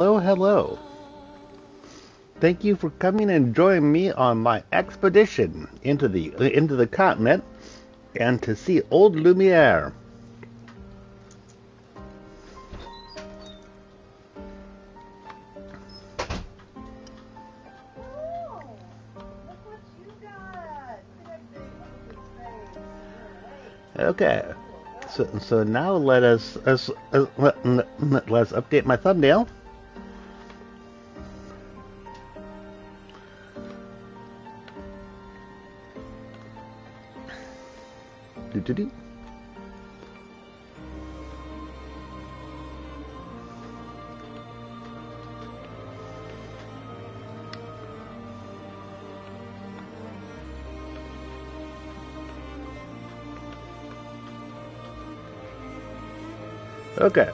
Hello, hello. Thank you for coming and joining me on my expedition into the continent and to see Old Lumiere. Okay, so now let's update my thumbnail. Do. Okay.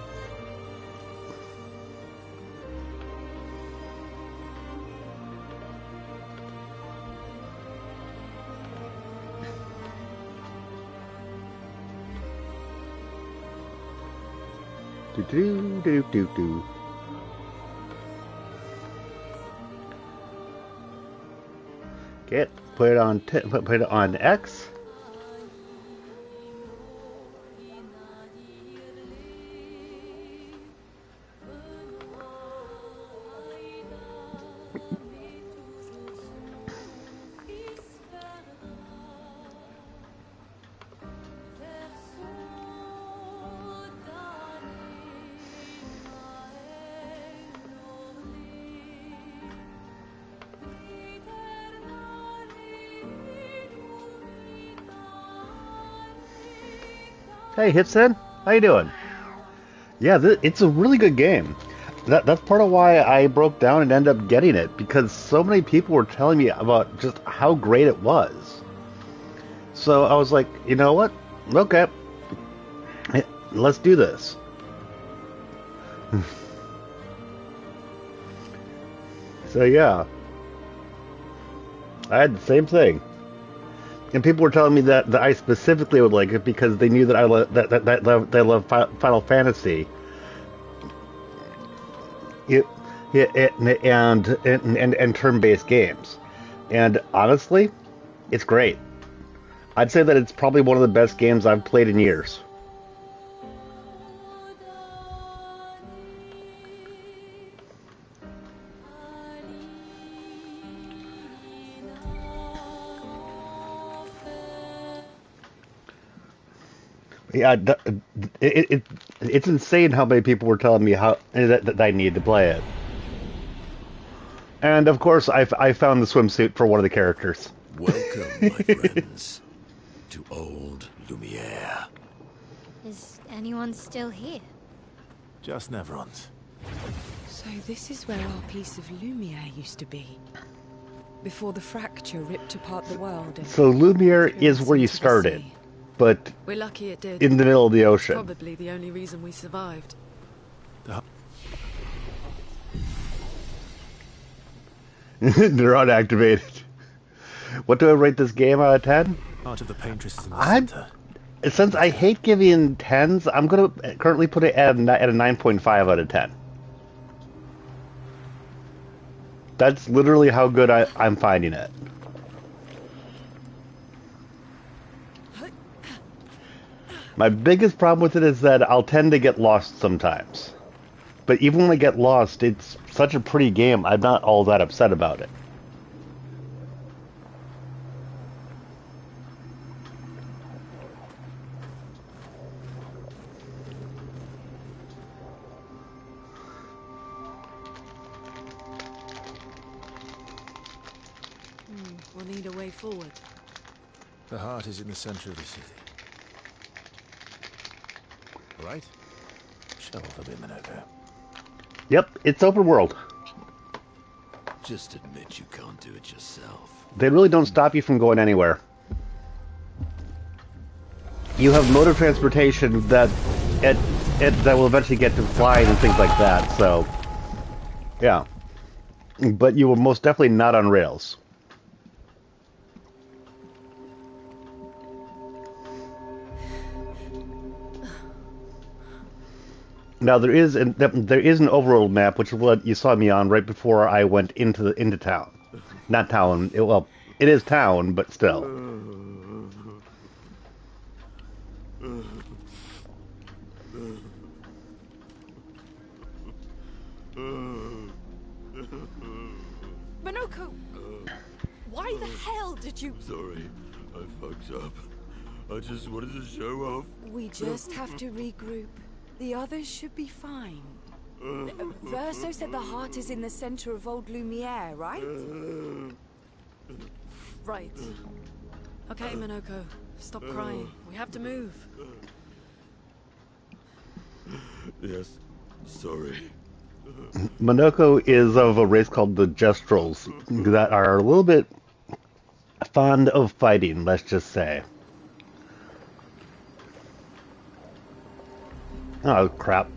Do. Okay, put it on X. Hey, Hitson, how you doing? Yeah, it's a really good game. That's part of why I broke down and ended up getting it because so many people were telling me about just how great it was. So I was like, you know what? Okay, let's do this. So yeah, I had the same thing, and people were telling me that I specifically would like it because they knew that I love Final Fantasy. It, and turn-based games. And honestly, it's great. I'd say that it's probably one of the best games I've played in years. Yeah, it, it it's insane how many people were telling me that I need to play it. And of course, I found the swimsuit for one of the characters. Welcome, my friends, to Old Lumiere. Is anyone still here? Just Nevrons. So this is where our piece of Lumiere used to be. Before the fracture ripped apart the world. So Lumiere is where you started, but we're lucky it did. In the middle of the It's ocean. probably the only reason we survived. They're unactivated. What do I rate this game out of 10? Part of the paintress in the center. Since I hate giving 10s, I'm going to currently put it at a 9.5 out of 10. That's literally how good I'm finding it. My biggest problem with it is that I'll tend to get lost sometimes. But even when I get lost, it's such a pretty game, I'm not all that upset about it. We'll need a way forward. The heart is in the center of the city. Right? Show them in over. Yep, it's open world. Just admit you can't do it yourself. They really don't stop you from going anywhere. You have mode of transportation that will eventually get to flying and things like that, so yeah. But you were most definitely not on rails. Now there is an overworld map, which is what you saw me on right before I went into town. Not town. Well, it is town, but still. Minoko! Why the hell did you... Sorry, I fucked up. I just wanted to show off. We just have to regroup. The others should be fine. Verso said the heart is in the center of Old Lumiere, right? Right. Okay, Minoko. Stop crying. We have to move. Yes, sorry. Monoko is of a race called the Jestrels that are a little bit fond of fighting, let's just say. Oh, crap.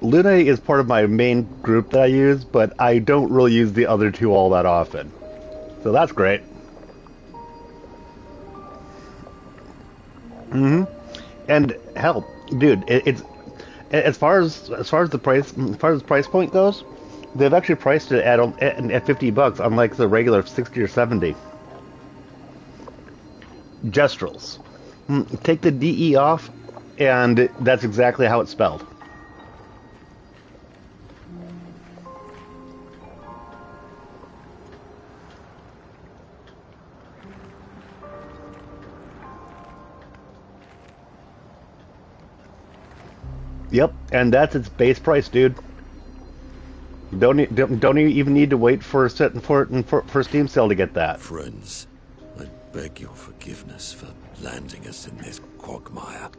Luna is part of my main group that I use, but I don't really use the other two all that often. So that's great. And hell, dude, it's as far as the price point goes, they've actually priced it at $50, unlike the regular 60 or 70. Jestrels. Take the DE off, and that's exactly how it's spelled. Yep, and that's its base price, dude. Don't even need to wait for a for Steam sale to get that. Friends, I beg your forgiveness for landing us in this quagmire.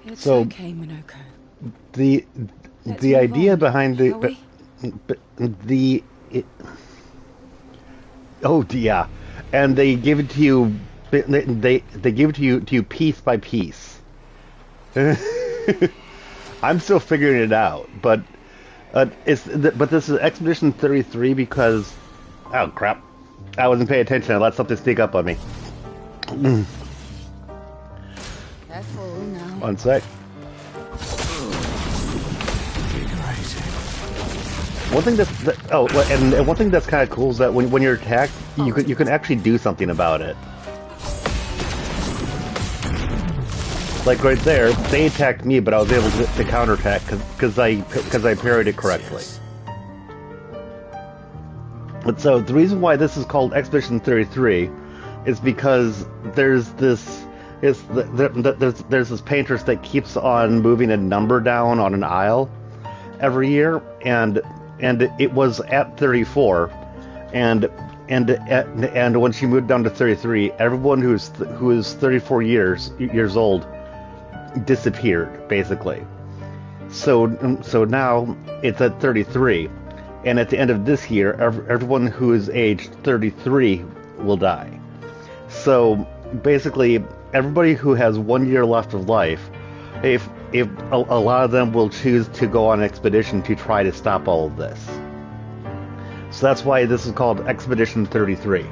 It's So- okay, Minoko. The Let's the move idea on, behind shall we? yeah, and they give it to you. They give it to you piece by piece. I'm still figuring it out, but this is Expedition 33 because oh crap, I wasn't paying attention. I let something sneak up on me. Careful now. One sec. One thing and one thing that's kind of cool is that when you're attacked, you can actually do something about it. Like right there, they attacked me, but I was able to counterattack because I parried it correctly. But so the reason why this is called Expedition 33 is because there's this painter that keeps on moving a number down on an aisle every year, and it was at 34, and when she moved down to 33, everyone who is 34 years old disappeared, basically. So now it's at 33, and at the end of this year, everyone who is aged 33 will die. So basically, everybody who has 1 year left of life, if a lot of them will choose to go on an expedition to try to stop all of this. So that's why this is called Expedition 33.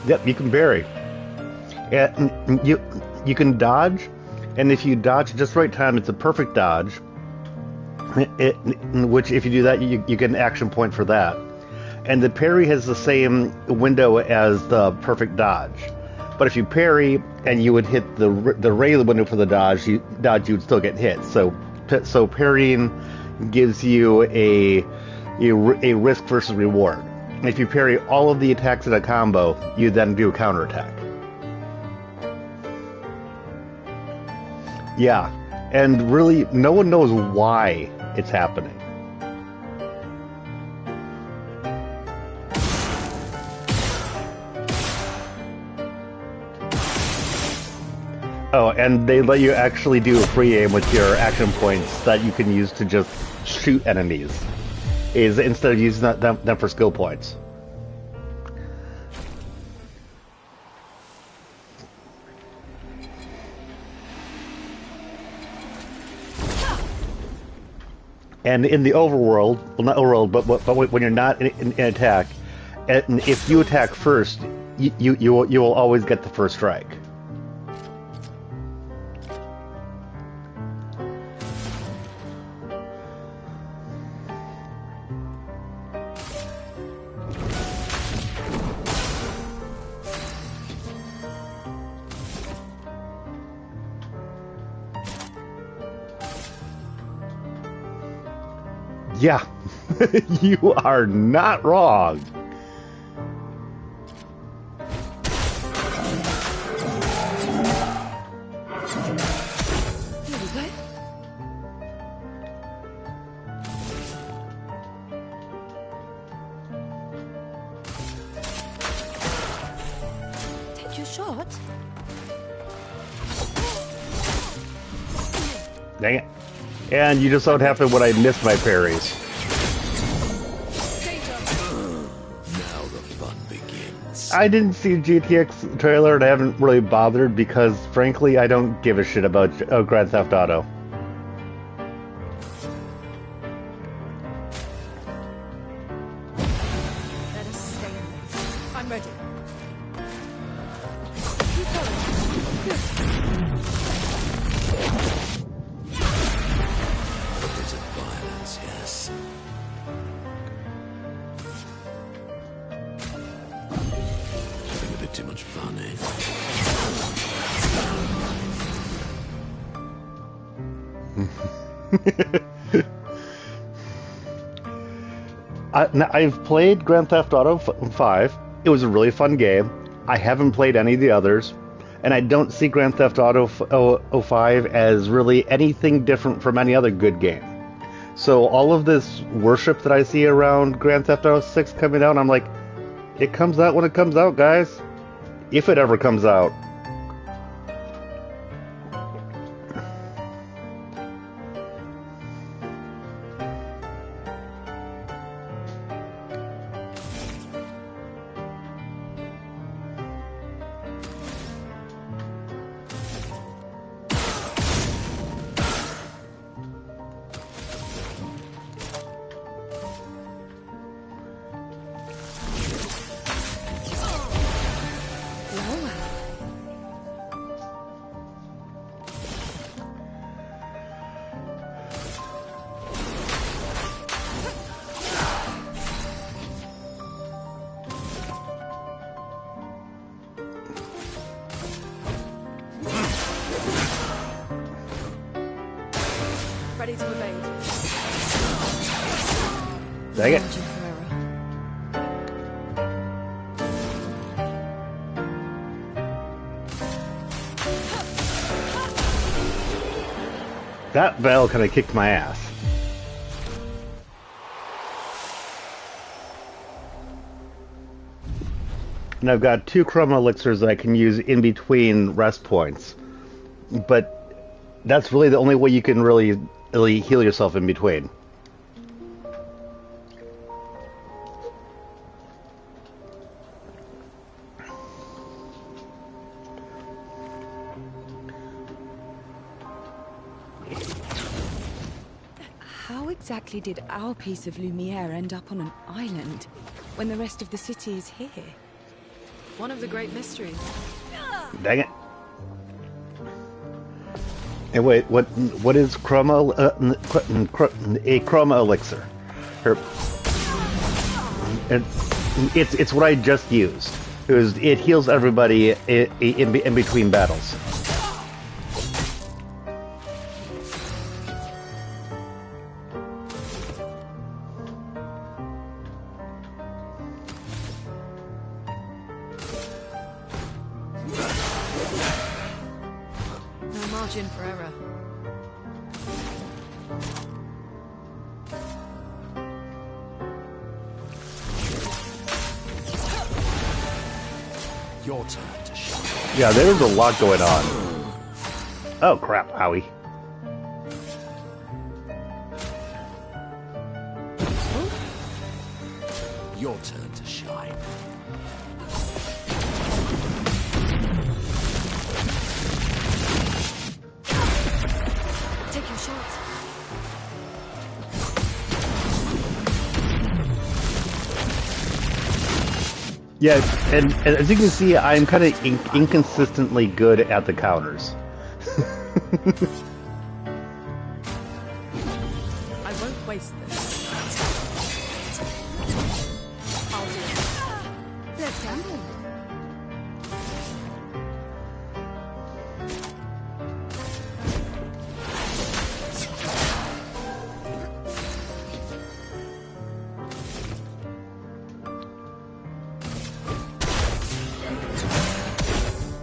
Yep, you can parry. And you can dodge, and if you dodge just right time, it's a perfect dodge. Which, if you do that, you get an action point for that. And the parry has the same window as the perfect dodge. But if you parry and you would hit the regular window for the dodge, you would still get hit. So parrying gives you a risk versus reward. And if you parry all of the attacks in a combo, you then do a counterattack. Yeah, and really, no one knows why it's happening. Oh, and they let you actually do a free aim with your action points that you can use to just shoot enemies, instead of using them for skill points. And in the overworld, well, not overworld, but when you're not in attack, and if you attack first, you will always get the first strike. Yeah, you are not wrong. Here we go. Take your shot. Dang it. And you just so happen when I missed my parries. Now the fun begins. I didn't see GTX trailer and I haven't really bothered because, frankly, I don't give a shit about Grand Theft Auto. Let us stay in this. I'm ready. Keep going. Good. A bit of violence, yes. Having a bit too much fun, I've played Grand Theft Auto 5. It was a really fun game. I haven't played any of the others. And I don't see Grand Theft Auto 5 as really anything different from any other good game. So all of this worship that I see around Grand Theft Auto 6 coming out, I'm like, it comes out when it comes out, guys. If it ever comes out. Ready to evade. Dang it. Margin for error. That bell kind of kicked my ass. And I've got 2 chroma elixirs that I can use in between rest points. But that's really the only way you can really heal yourself in between. How exactly did our piece of Lumiere end up on an island when the rest of the city is here? One of the great mysteries. Dang it. Hey, wait, what is chroma, a chroma elixir? It's what I just used. It heals everybody in between battles. No margin for error. Your turn to shine. Yeah, there's a lot going on. Oh crap, Howie. Your turn to shine. Take your shot. Yeah, and as you can see, I'm kind of inconsistently good at the counters. I won't waste this. I'll do it. Let's gamble.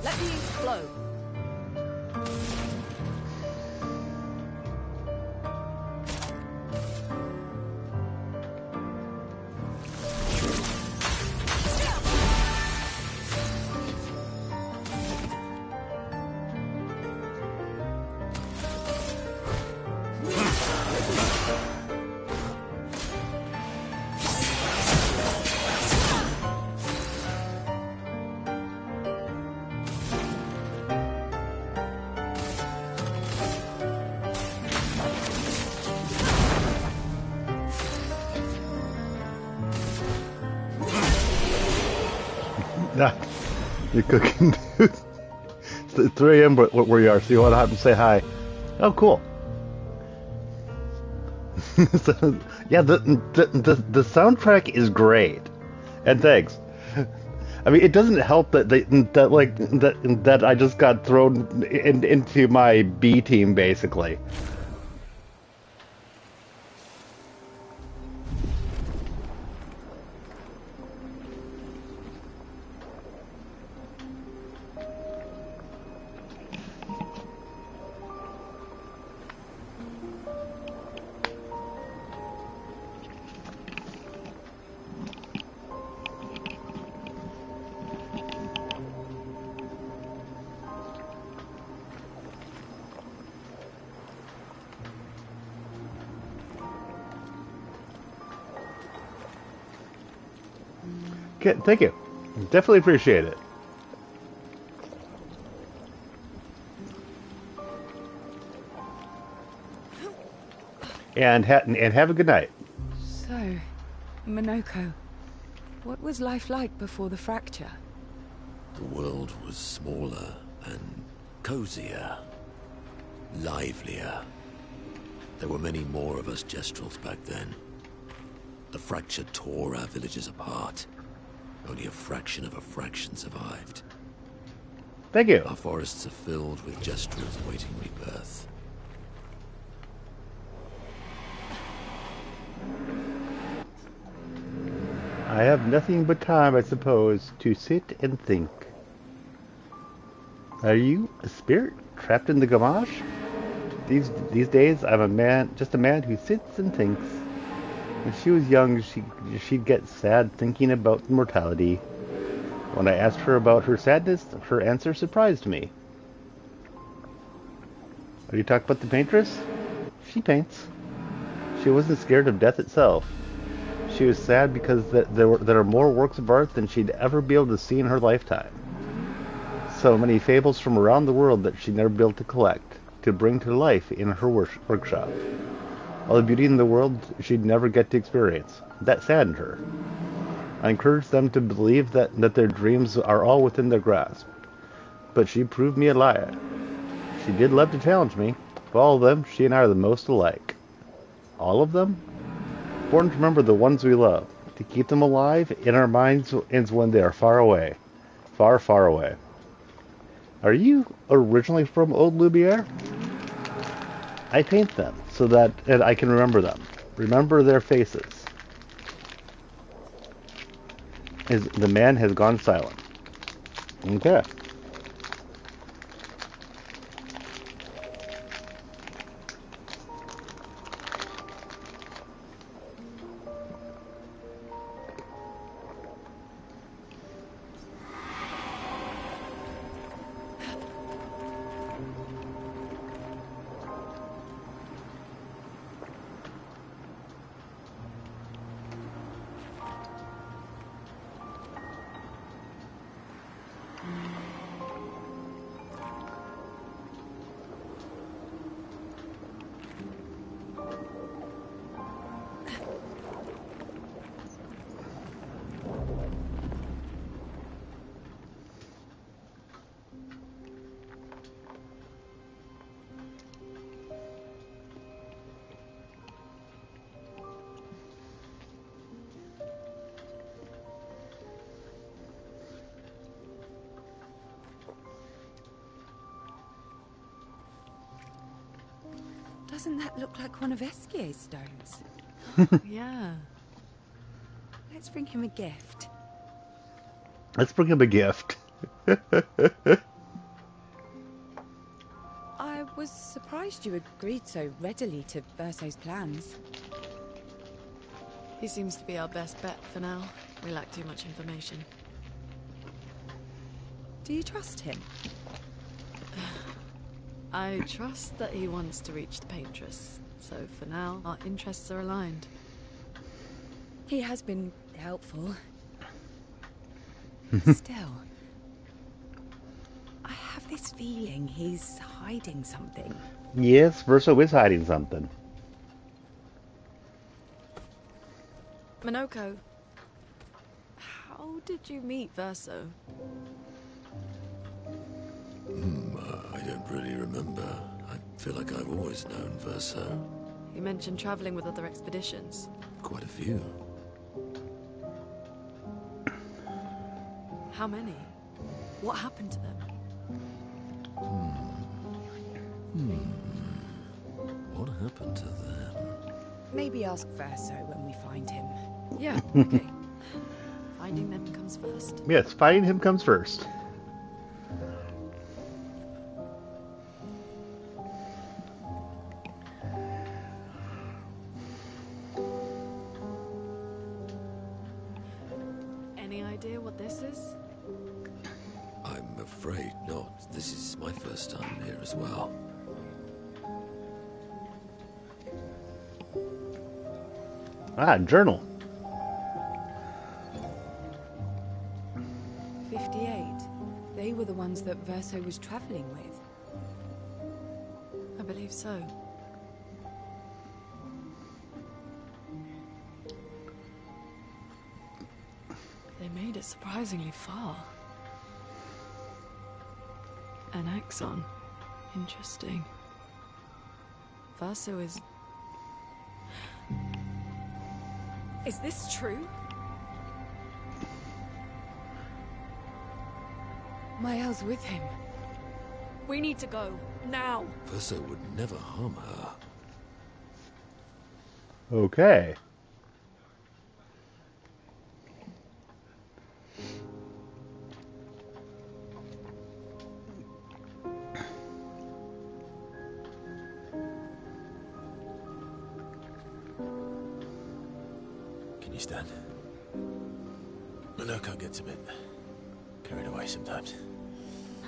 Let the ink flow. Nah, you're cooking, dude. It's 3 a.m. where you are, so you want to have to say hi. Oh, cool. So, yeah, the soundtrack is great, and thanks. I mean, it doesn't help that I just got thrown into my B team basically. Okay, thank you. Definitely appreciate it. And have a good night. So, Minoko, what was life like before the fracture? The world was smaller and cozier, livelier. There were many more of us Gestrels back then. The fracture tore our villages apart. Only a fraction of a fraction survived. Thank you. Our forests are filled with Gestrels awaiting rebirth. I have nothing but time, I suppose, to sit and think. Are you a spirit trapped in the gamache? These days, I'm a man, just a man who sits and thinks. When she was young, she'd get sad thinking about mortality. When I asked her about her sadness, her answer surprised me. Are you talking about the paintress? She paints. She wasn't scared of death itself. She was sad because there are more works of art than she'd ever be able to see in her lifetime. So many fables from around the world that she'd never be able to collect, to bring to life in her workshop. All the beauty in the world she'd never get to experience. That saddened her. I encouraged them to believe that their dreams are all within their grasp. But she proved me a liar. She did love to challenge me. Of all of them, she and I are the most alike. All of them? Important to remember the ones we love, to keep them alive in our minds when they are far away. Far, far away. Are you originally from Old Lumiere? I paint them so that I can remember them. Remember their faces. The man has gone silent. Okay. Doesn't that look like one of Eskier's stones? Yeah. Let's bring him a gift. Let's bring him a gift. I was surprised you agreed so readily to Verso's plans. He seems to be our best bet for now. We lack too much information. Do you trust him? I trust that he wants to reach the Paintress. So for now, our interests are aligned. He has been helpful. Still, I have this feeling he's hiding something. Yes, Verso is hiding something. Minoko, how did you meet Verso? I don't really remember. I feel like I've always known Verso. You mentioned traveling with other expeditions. Quite a few. How many? What happened to them? What happened to them? Maybe ask Verso when we find him. Yeah, okay. Finding them comes first. Yes, finding him comes first. Any idea what this is? I'm afraid not. This is my first time here as well. Ah, journal. 58. They were the ones that Verso was traveling with. I believe so. They made it surprisingly far. An axon. Interesting. Verso is... Is this true? Mael's with him. We need to go. Now. Verso would never harm her. Okay. Can you stand? Minoko gets a bit carried away sometimes.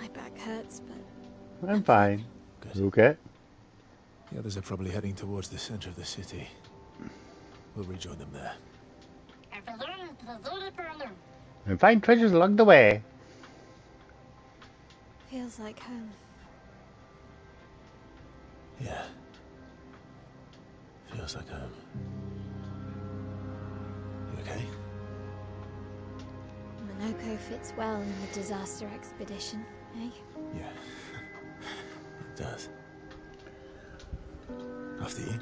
My back hurts, but I'm fine. Good. Okay. The others are probably heading towards the center of the city. We'll rejoin them there. And find treasures along the way. feels like home. Yeah. Feels like home. You okay? Minoko fits well in the disaster expedition, eh? Yeah. It does. After you.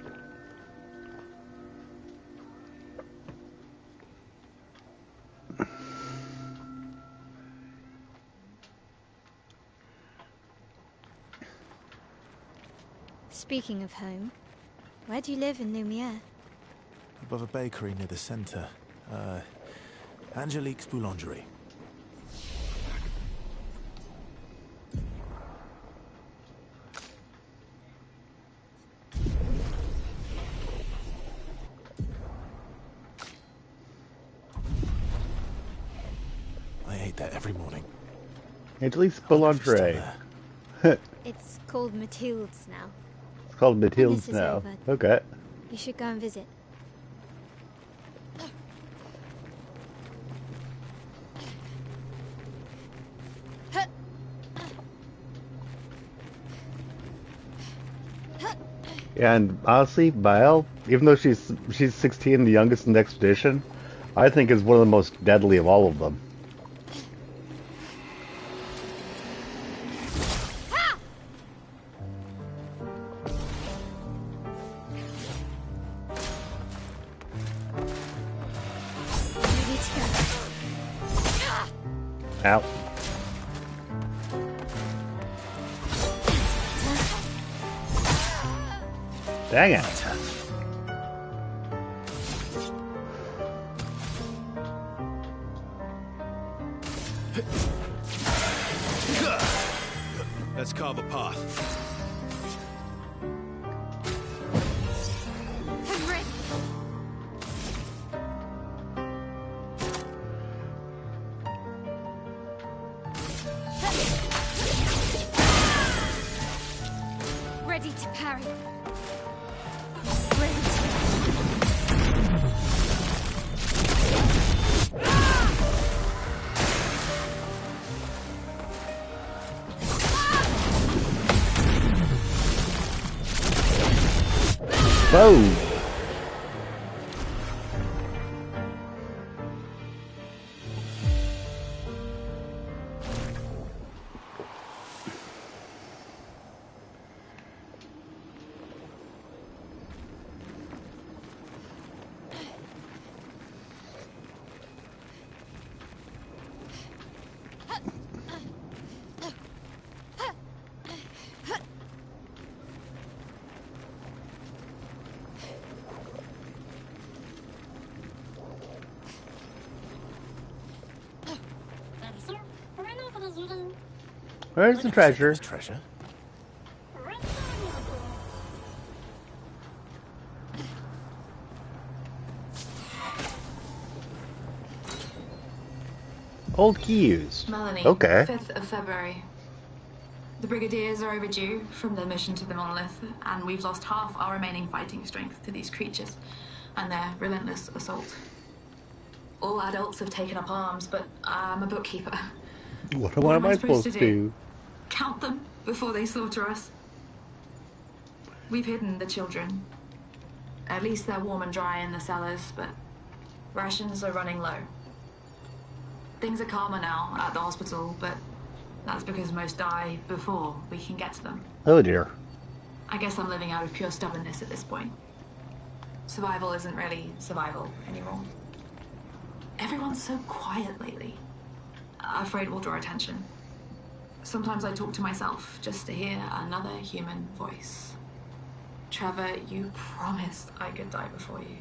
Speaking of home, where do you live in Lumiere? Above a bakery near the center. Angelique's Boulangerie. I ate that every morning. Angelique's I wonder if it's still Boulangerie. there. It's called Mathilde's now. It's called Mathilde's This is now. over. Okay. You should go and visit. And honestly, Bael, even though she's 16, the youngest in the expedition, I think is one of the most deadly of all of them. You need to go. Ow. Dang it. Let's carve a path. I'm ready. Ready to parry. Ready to... Boom. Where's the treasure? There's treasure. Old key used. Melanie, Okay. 5th of February. The Brigadiers are overdue from their mission to the monolith, and we've lost half our remaining fighting strength to these creatures and their relentless assault. All adults have taken up arms, but I'm a bookkeeper. What am I supposed to do? Count them before they slaughter us. We've hidden the children. At least they're warm and dry in the cellars, but rations are running low. Things are calmer now at the hospital, but that's because most die before we can get to them. Oh dear. I guess I'm living out of pure stubbornness at this point. Survival isn't really survival anymore. Everyone's so quiet lately. Afraid we'll draw attention. Sometimes I talk to myself just to hear another human voice. Trevor, you promised I could die before you.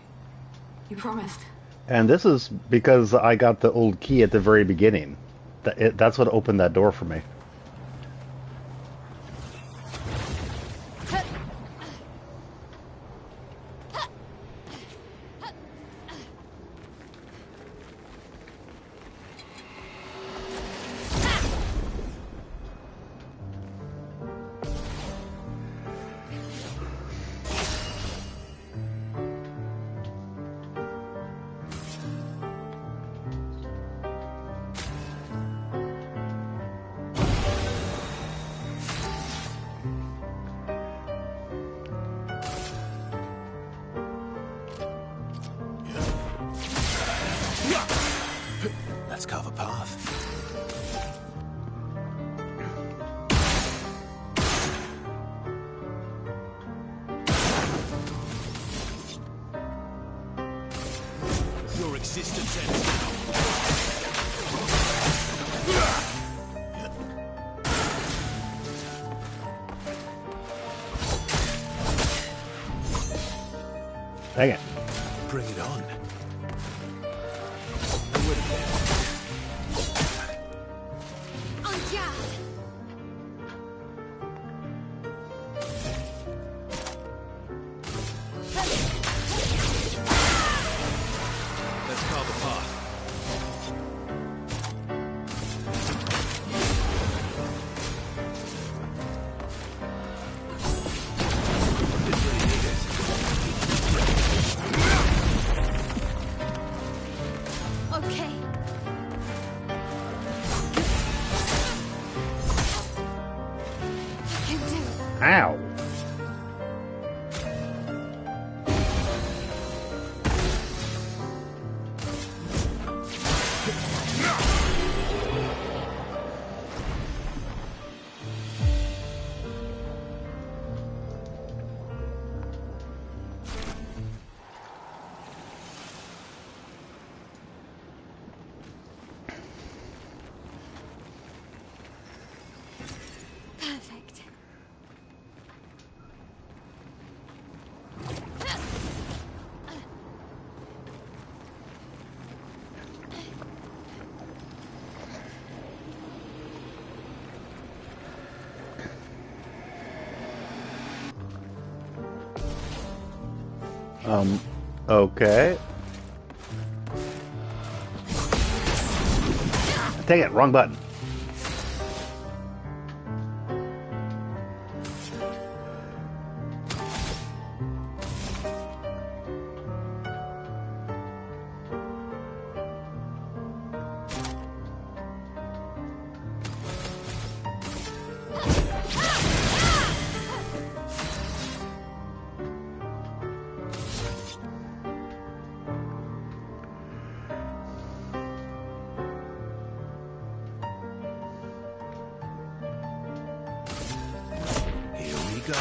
You promised. And this is because I got the old key at the very beginning. That's what opened that door for me. Let's carve a path. Your existence ends now. Dang it. Bring it on. Let's carve a path. Didn't really need it. Okay, Okay. Dang it, wrong button. Let's go.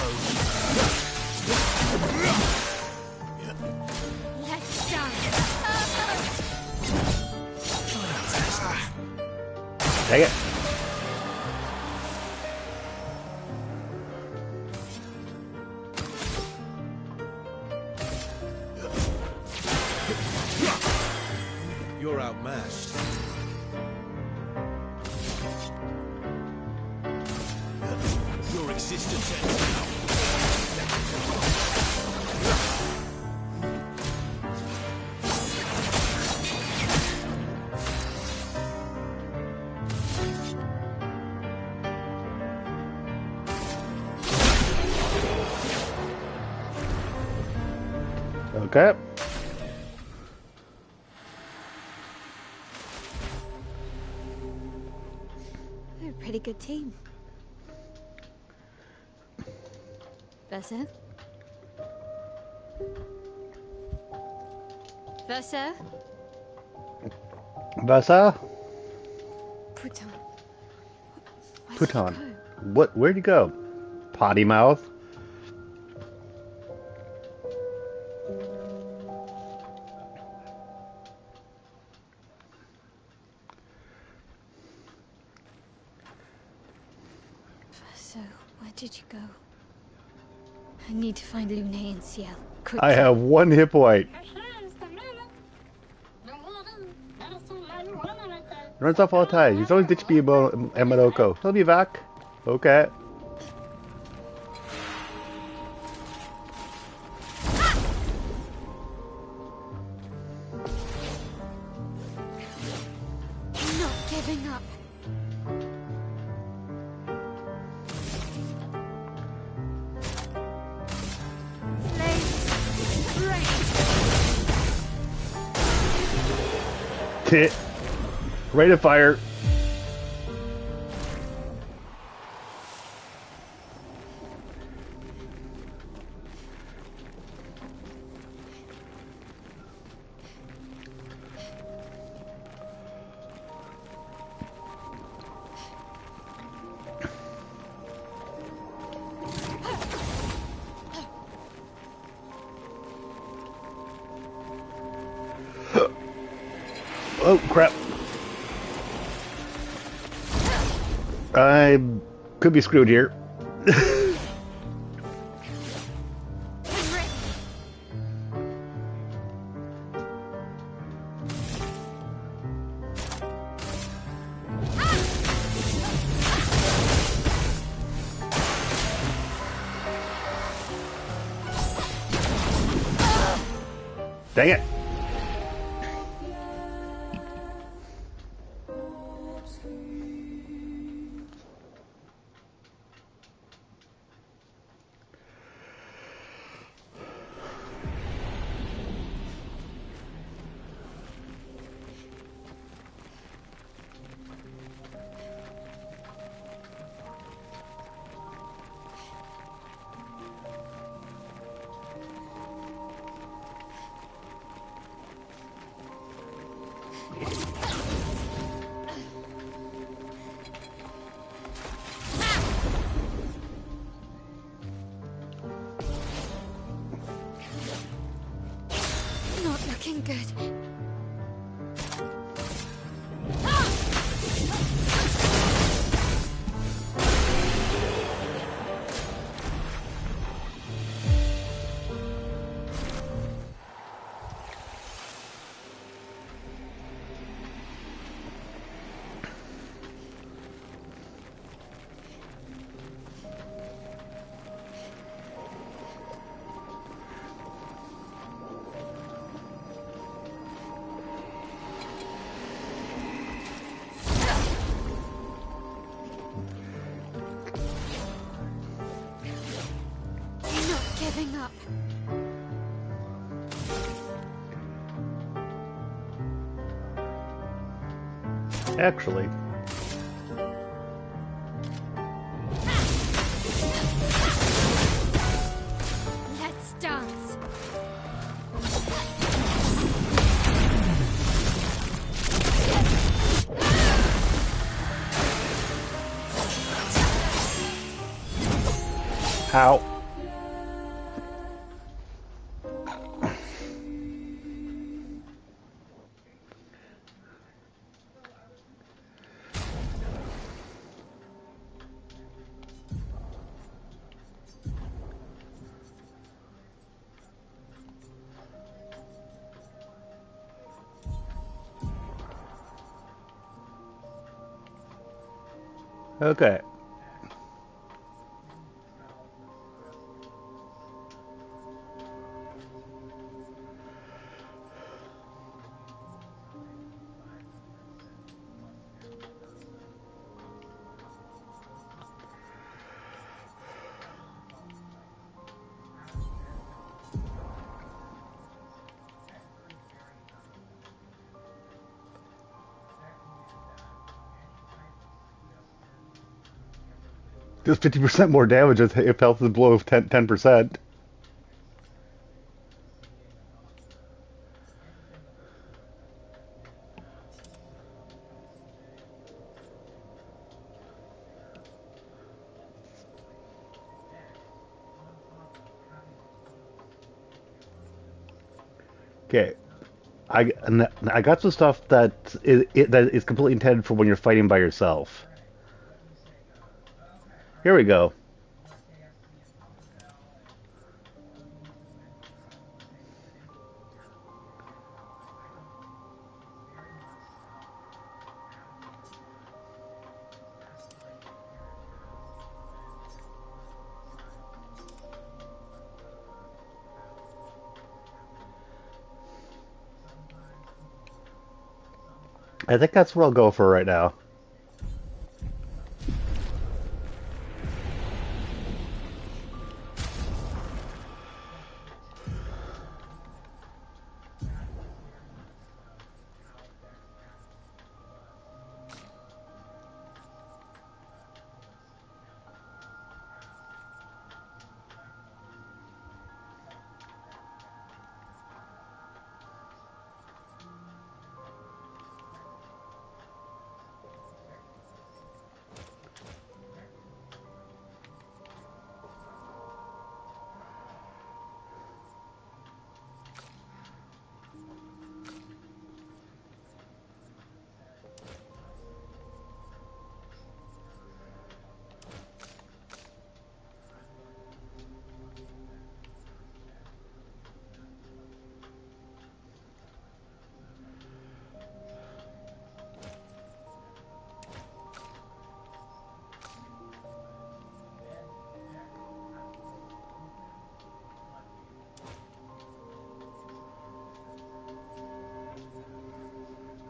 Dang it. You're outmatched. Your existence ends now. Okay. We're a pretty good team. Verso? Verso? Vasa? Putain. Where'd Put he on. go? What? Where'd you go? Potty mouth? Verso, where did you go? I need to find Lune and Ciel. Quickly. I have one hit point. Runs off all the time. He's always ditched me about Emadoko. He'll be back. Okay. I'm not giving up. Tit. Rate of fire. Oh, crap. I could be screwed here. Dang it. Not looking good. giving up. Actually. Let's dance. Ow. Okay. Does 50% more damage if health is below 10%. Okay. I got some stuff that is completely intended for when you're fighting by yourself. Here we go. I think that's what I'll go for right now.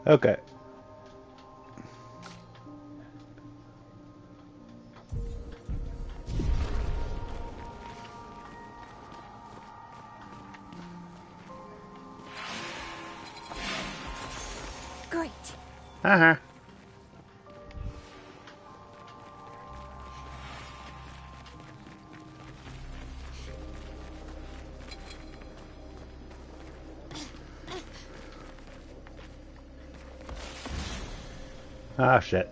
Okay. Great. Uh-huh. Ah, shit.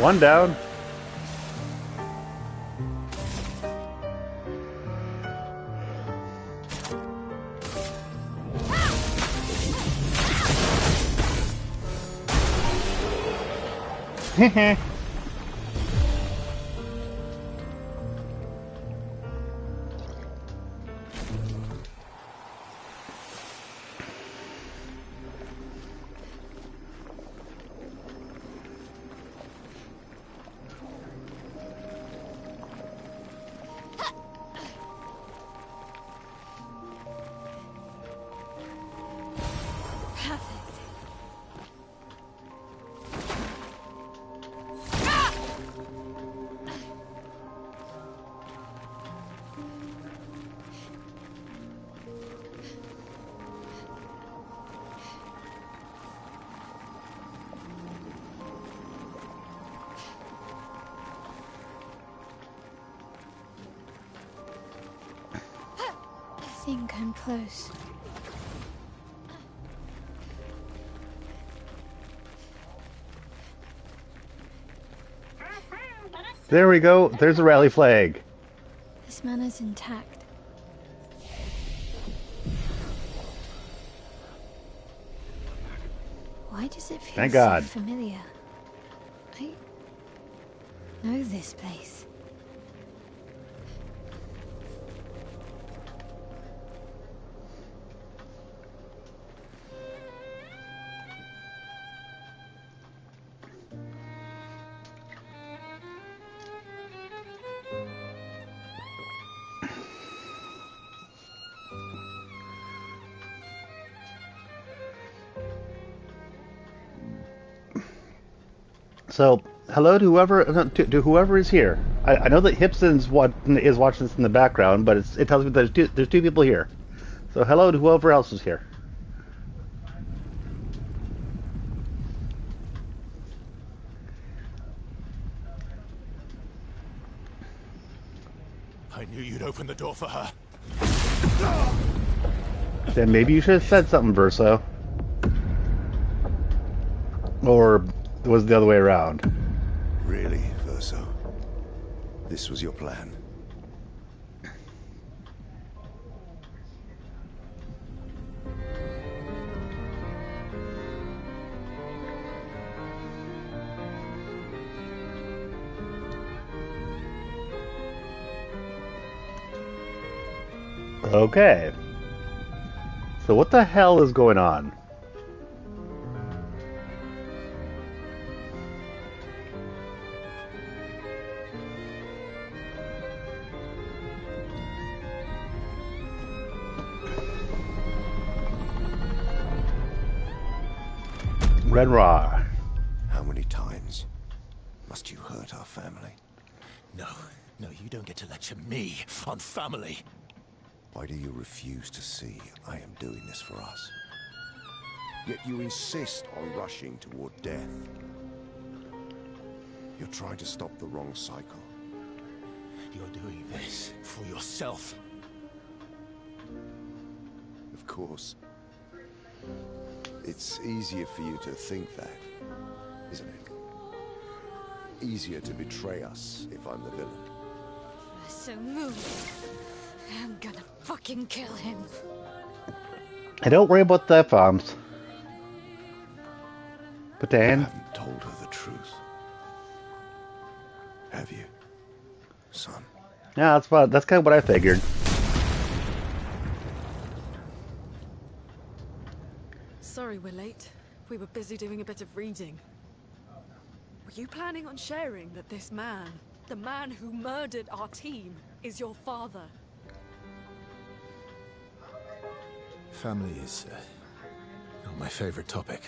One down. Heh. think I'm close. There we go. There's a rally flag. This manor's intact. Why does it feel Thank so God. familiar? I know this place. So, hello to whoever is here. I know that Hipson's is watching this in the background, but it tells me that there's two people here. So, hello to whoever else is here. I knew you'd open the door for her. Then maybe you should have said something, Verso. Or was it the other way around? Really, Verso? This was your plan? Okay. So what the hell is going on? Red Raw. How many times must you hurt our family? No, you don't get to lecture me on family. Why do you refuse to see I am doing this for us? Yet you insist on rushing toward death. You're trying to stop the wrong cycle. You're doing this for yourself. Of course. It's easier for you to think that, isn't it? Easier to betray us if I'm the villain. So move. I'm gonna fucking kill him. Hey, don't worry about the F-bombs. But You Dan, haven't told her the truth. Have you, son? yeah, that's kind of what I figured. Sorry we're late. We were busy doing a bit of reading. Were you planning on sharing that this man, the man who murdered our team, is your father? Family is not my favorite topic.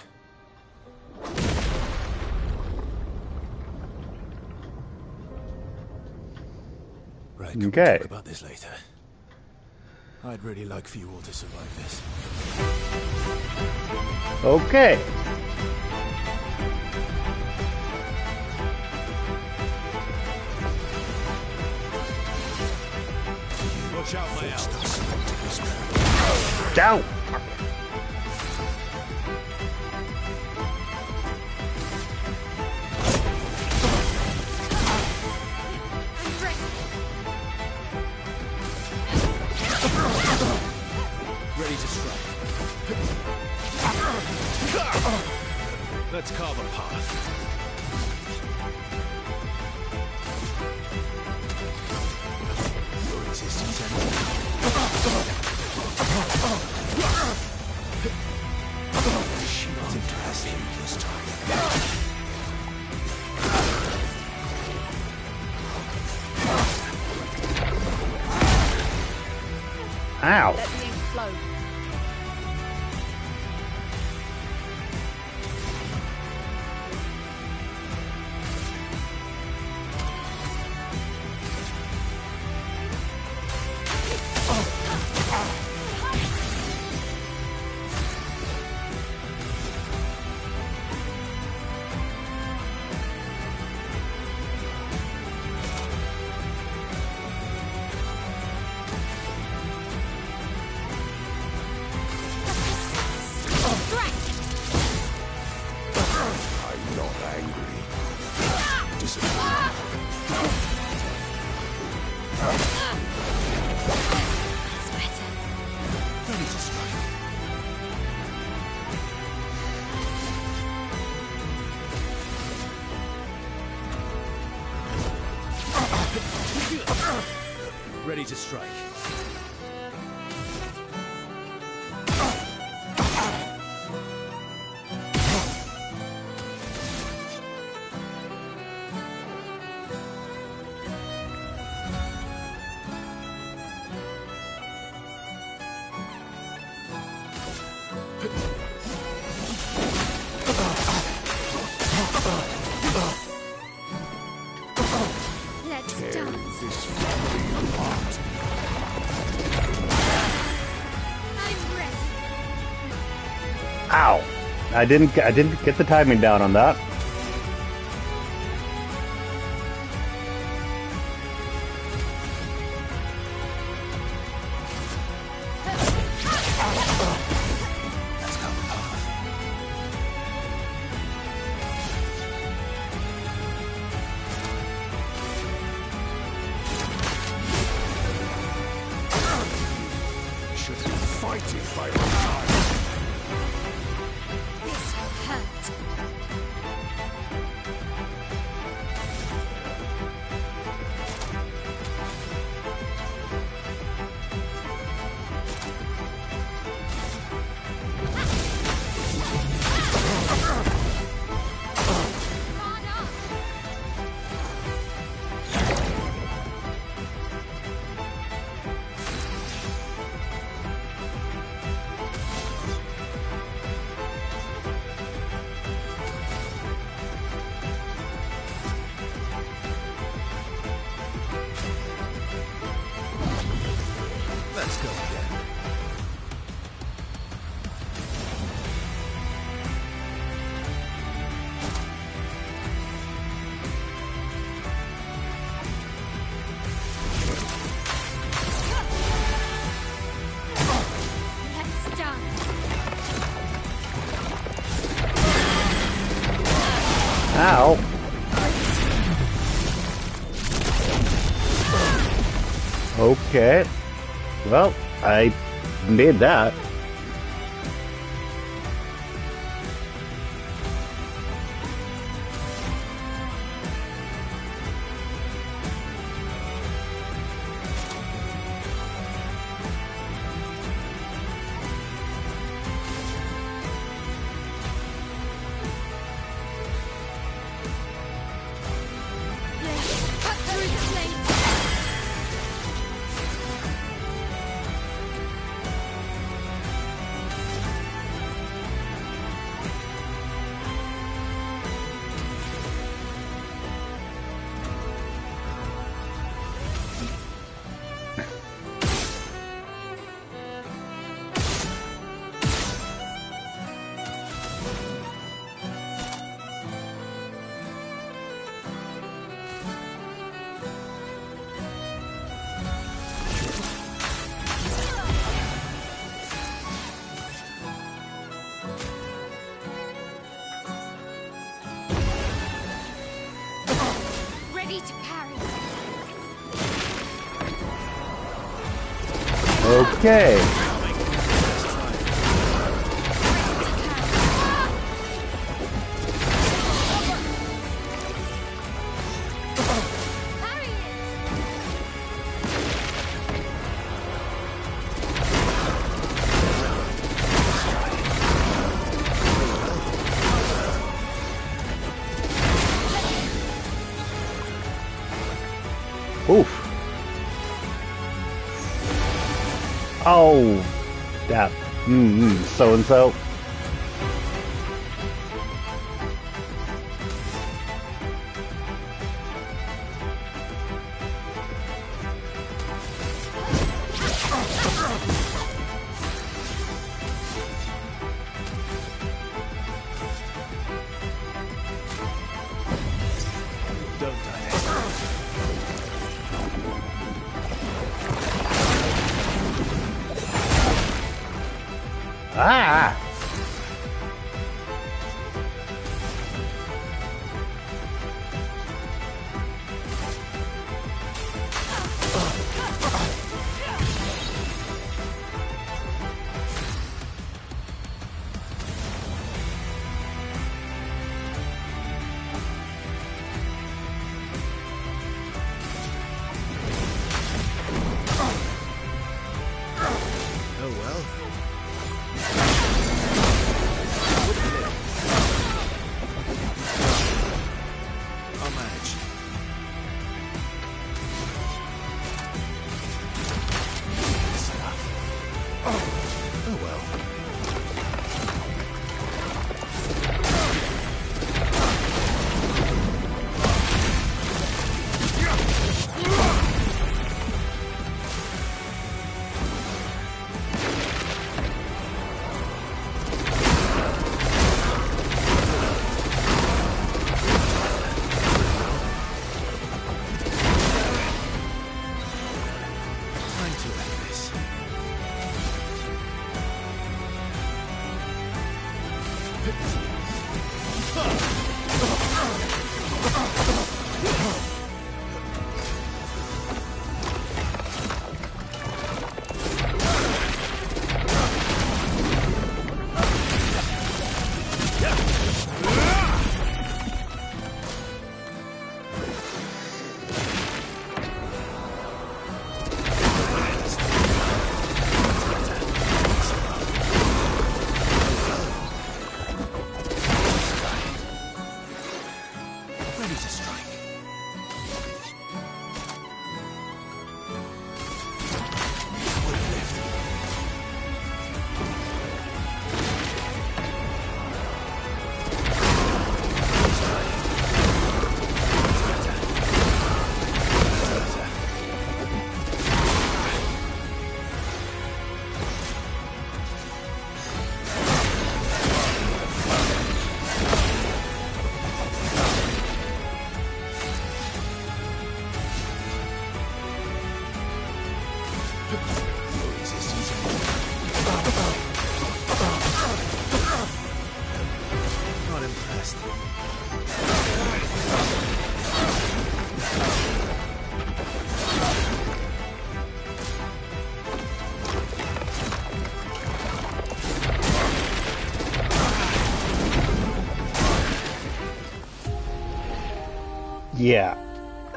Right, can we Okay. talk about this later? I'd really like for you all to survive this. Okay. Watch out, my elf. Down. Ready to strike. Let's carve a path. Your existence ends. She not interested this time. Ow. Let the ink flow. disappear. That's better. Ready to strike. Ready to strike. Let's dance. This family apart. I'm ready. Ow! I didn't get the timing down on that. Should be fighting by your side. This hurt. Let's go again. Let's dance. Ow! Okay. Well, I made that. Let's cut through the flames. Ready to parry. Okay. Parry it. Oof. Oh, that. So and so. Don't die. Ah! Not impressed. Yeah.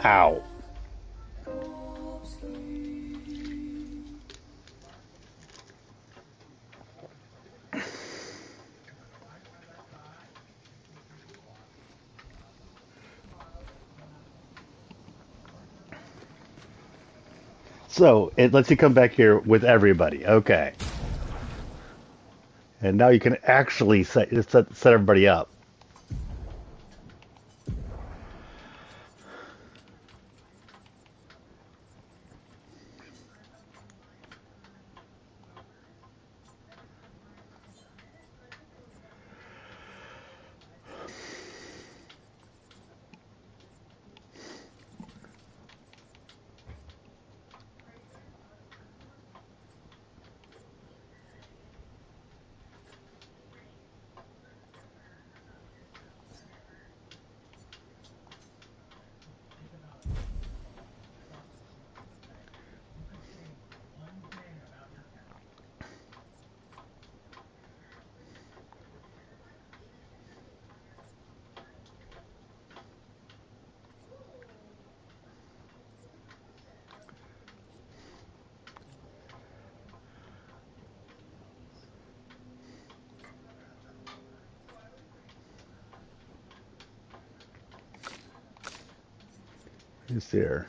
Ow. So it lets you come back here with everybody. Okay. And now you can actually set everybody up. Who's there?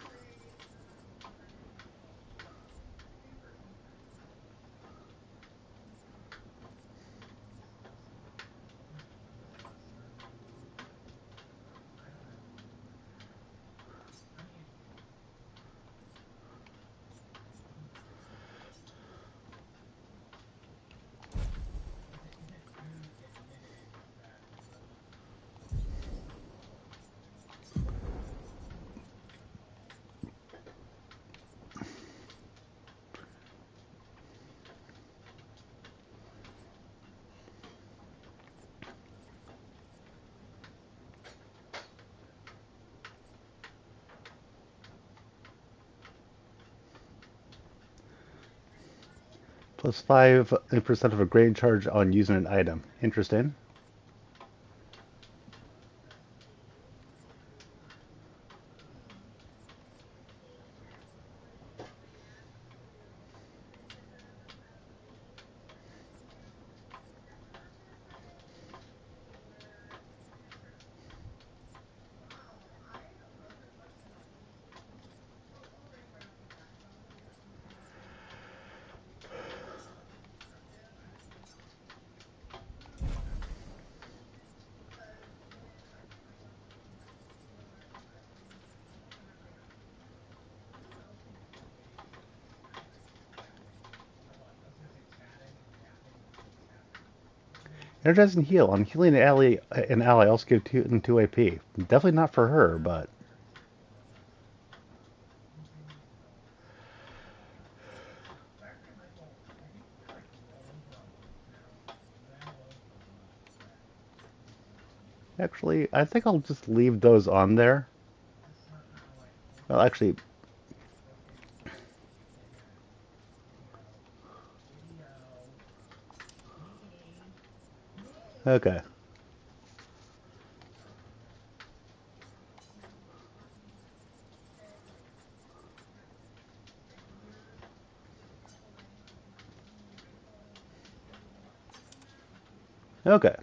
Plus 5% of a grade charge on using an item. Interesting. Energize and heal. On healing an ally also give 2 AP. Definitely not for her, but Actually, I think I'll just leave those on there. Well, actually... Okay. Okay.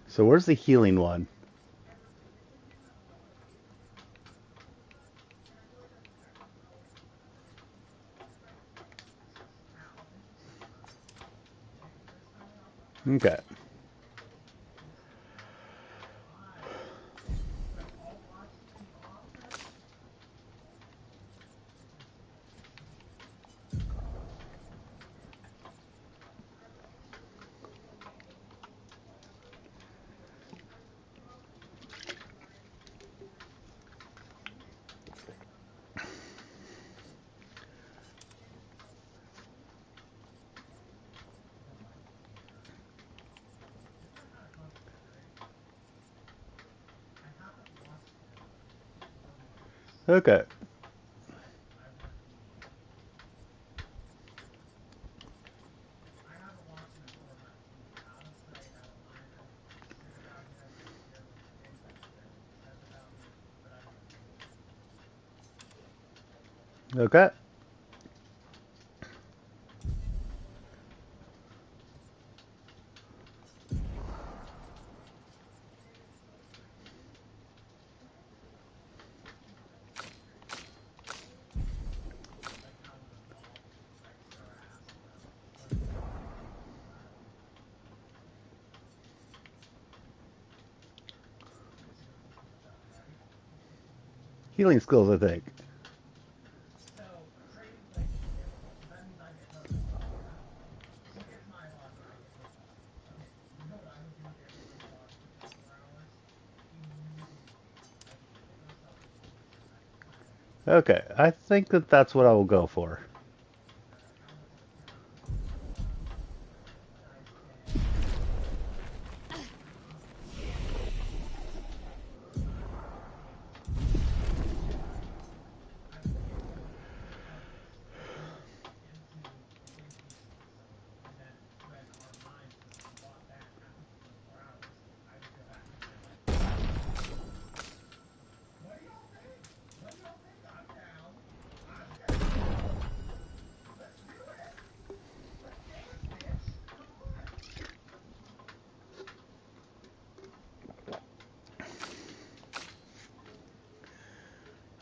So where's the healing one? Okay. Okay. Okay. Healing skills, I think. Okay, I think that that's what I will go for.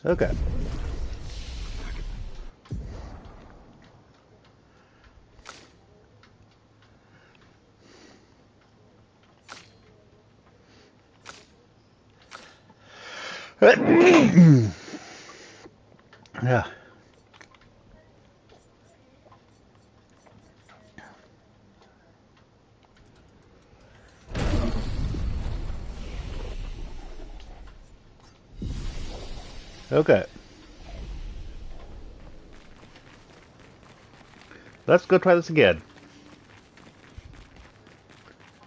Okay. Yeah. Okay. Let's go try this again.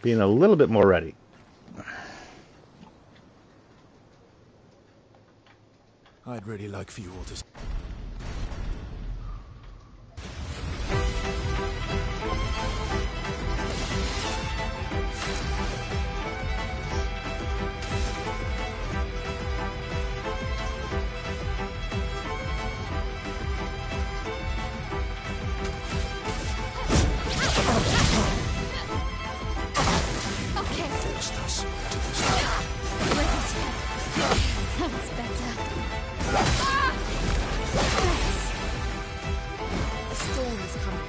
Being a little bit more ready. I'd really like for you all to... That's better. A storm is coming.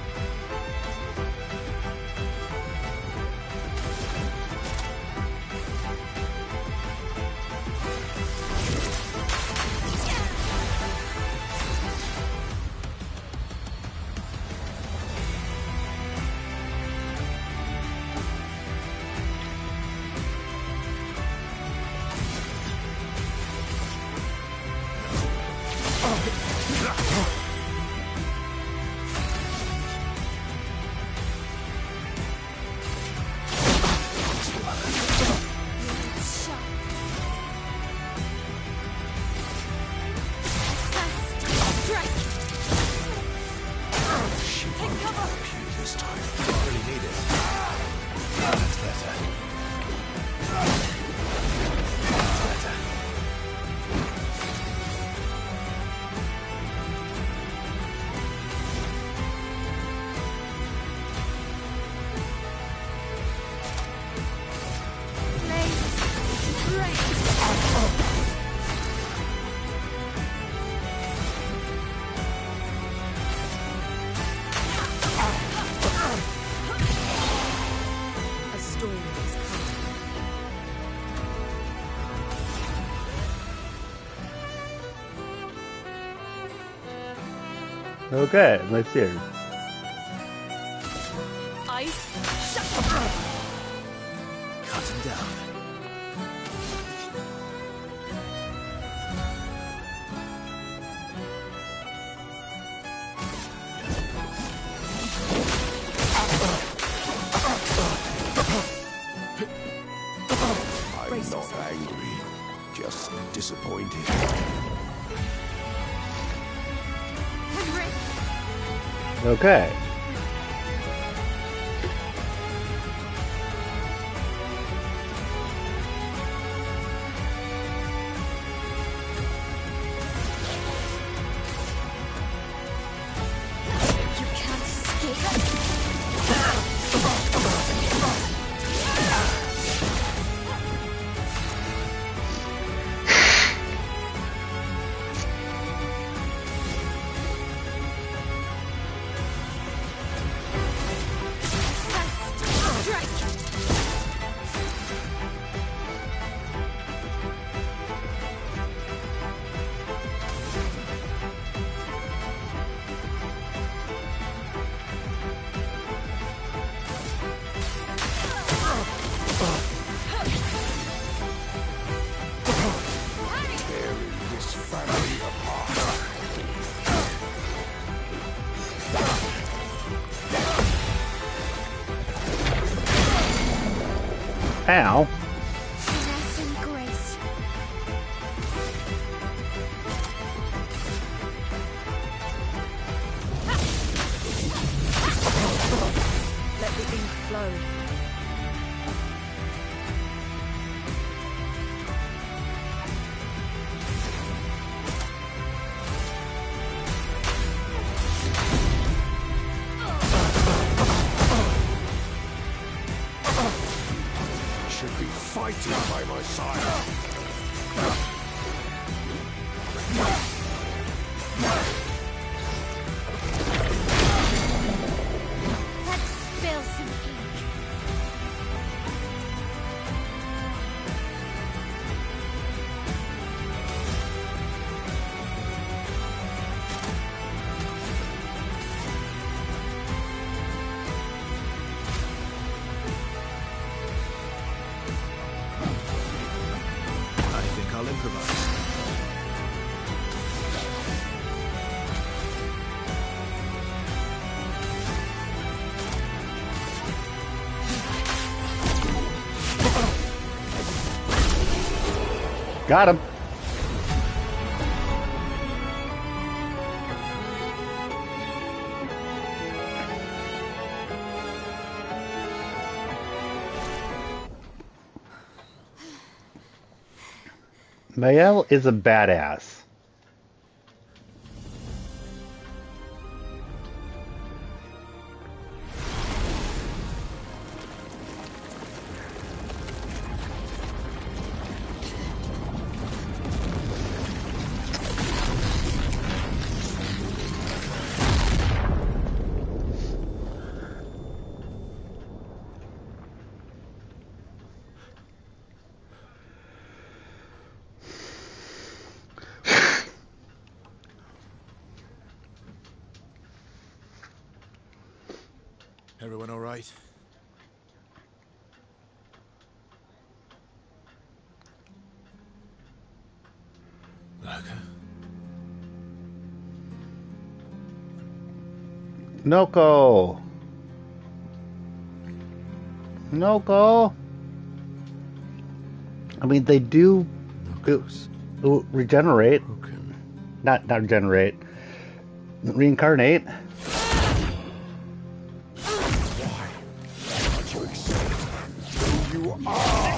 Okay, let's hear. Ice, shut Cut him down. I'm not angry, just disappointed. Okay. You can't escape. Tearing this family apart. Ow. Finesse and grace. let the ink flow. Should be fighting by my side. Let's spill some ink. I think I'll improvise. Got him. Mael is a badass. Everyone all right? Look, Noko. Noko. I mean, they do regenerate. Broken. Not regenerate. Reincarnate. Can't you accept who you are?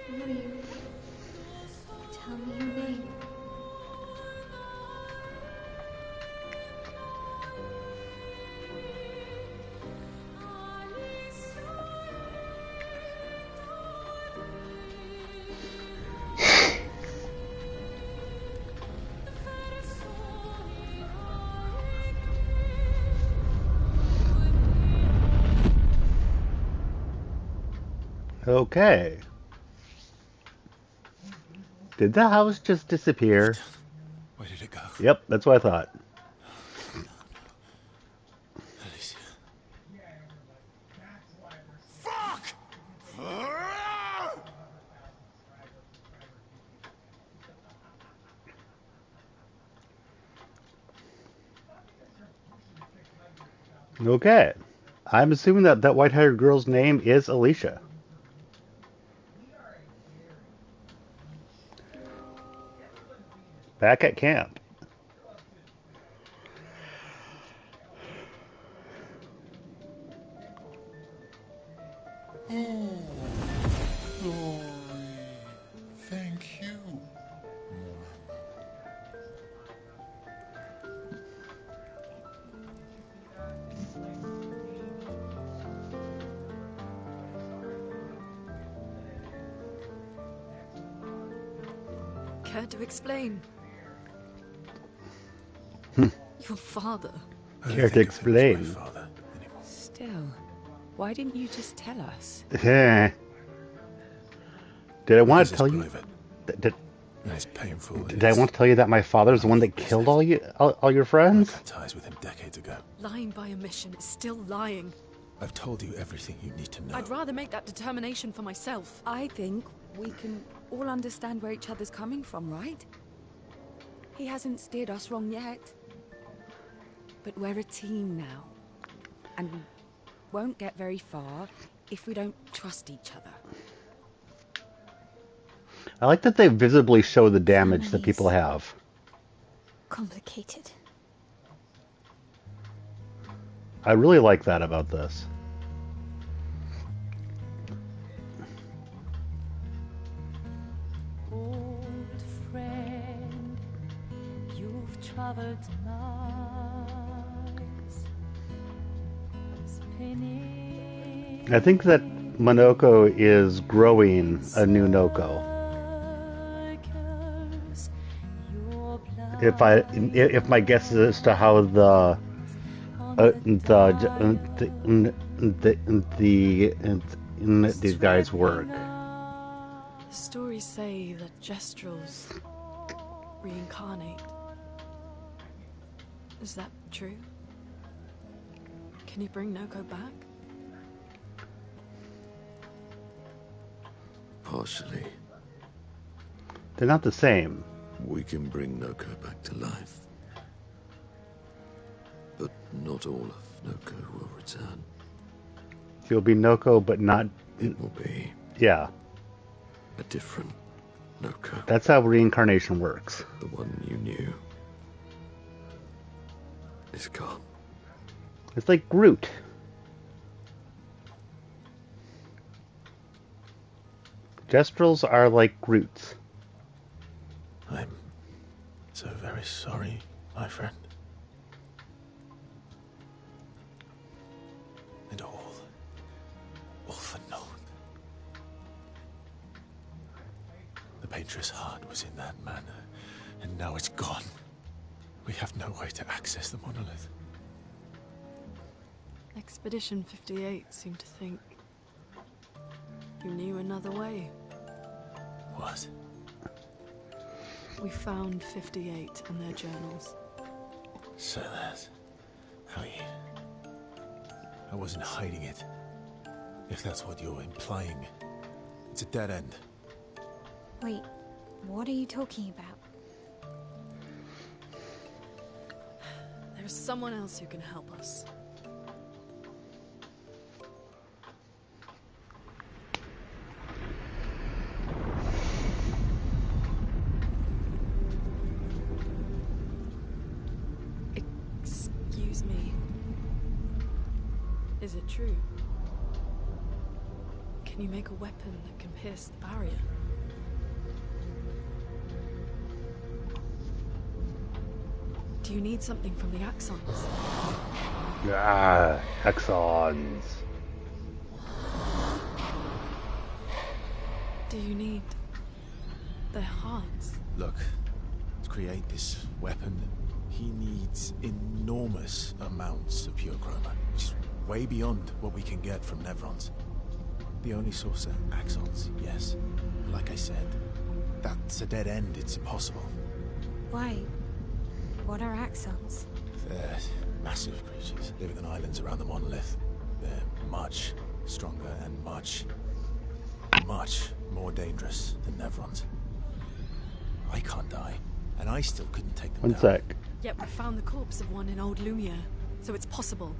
Who are you? Tell me your name. Okay. Did the house just disappear? Where did it go? Yep, that's what I thought. Alicia. Fuck! Okay. I'm assuming that that white-haired girl's name is Alicia. Back at camp. Oh, glory. Thank you. Care to explain? Your father. I don't Care to think of him as my explain? father anymore. Still, why didn't you just tell us? Did I want Because to it's tell you? private, Did, and it's painful. did I want to tell you that my father's the one that killed all your I friends? cut ties with him decades ago. Lying by omission is still lying. I've told you everything you need to know. I'd rather make that determination for myself. I think we can all understand where each other's coming from, right? He hasn't steered us wrong yet. But we're a team now. And we won't get very far if we don't trust each other. I like that they visibly show the damage that people have. Complicated. I really like that about this. Old friend, you've traveled miles, spinning. I think that Monoko is growing a new Noko. circles, your If my guess is as to how these guys work. The stories say that Gestrels reincarnate. Is that true? Can you bring Noko back? Partially. They're not the same. We can bring Noko back to life. But not all of Noko will return. She'll be Noko, but not. It will be Yeah, a different Noko. that's how reincarnation works. The one you knew is gone. It's like Groot. Gestrels are like Groots. I'm so very sorry, my friend. And all for naught. The Painter's heart was in that manor, and now it's gone. We have no way to access the monolith. Expedition 58 seemed to think you knew another way. What? We found 58 and their journals. So that's how you... I wasn't hiding it. If that's what you're implying. It's a dead end. Wait, what are you talking about? There is someone else who can help us. Excuse me. Is it true? Can you make a weapon that can pierce the barrier? Do you need something from the Axons? Ah, Hexons. Do you need their hearts? Look, to create this weapon, he needs enormous amounts of pure chroma, which is way beyond what we can get from Nevrons. The only source are Axons, yes. Like I said, that's a dead end. It's impossible. Why? What are Axons? They're massive creatures living on islands around the monolith. They're much stronger and much more dangerous than Nevrons. I can't die, and I still couldn't take them One down. sec. Yet we found the corpse of one in Old Lumiere, so it's possible.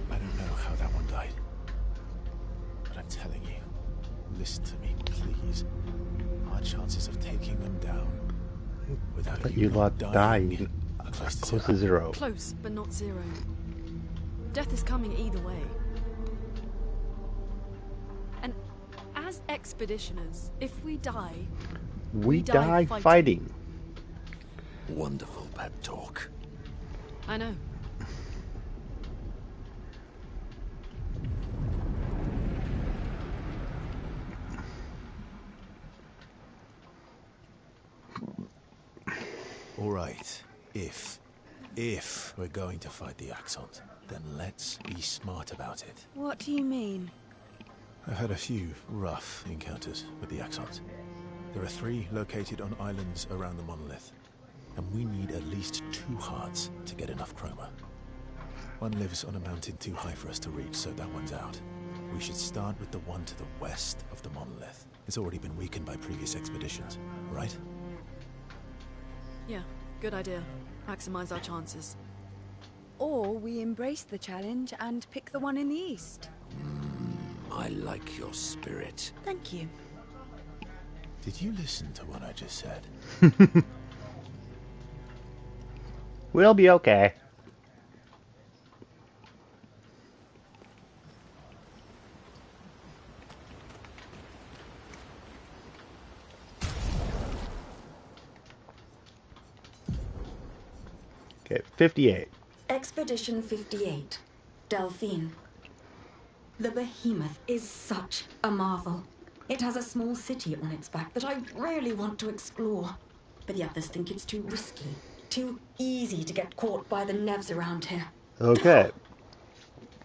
I don't know how that one died. But I'm telling you, listen to me, please. Our chances of taking them down without But you you lot dying dying are close to close zero. to zero. Close, but not zero. Death is coming either way. And as expeditioners, if we die, We die fighting. Wonderful pep talk. I know. All right, if we're going to fight the Axons, then let's be smart about it. What do you mean? I've had a few rough encounters with the Axons. There are 3 located on islands around the monolith, and we need at least 2 hearts to get enough chroma. One lives on a mountain too high for us to reach, so that one's out. We should start with the one to the west of the monolith. It's already been weakened by previous expeditions, right? Yeah, good idea. Maximize our chances. Or we embrace the challenge and pick the one in the east. I like your spirit. Thank you. Did you listen to what I just said? We'll be okay. Okay, 58. Expedition 58, Delphine. The behemoth is such a marvel. It has a small city on its back that I really want to explore. But the others think it's too risky, too easy to get caught by the Nevs around here. Okay.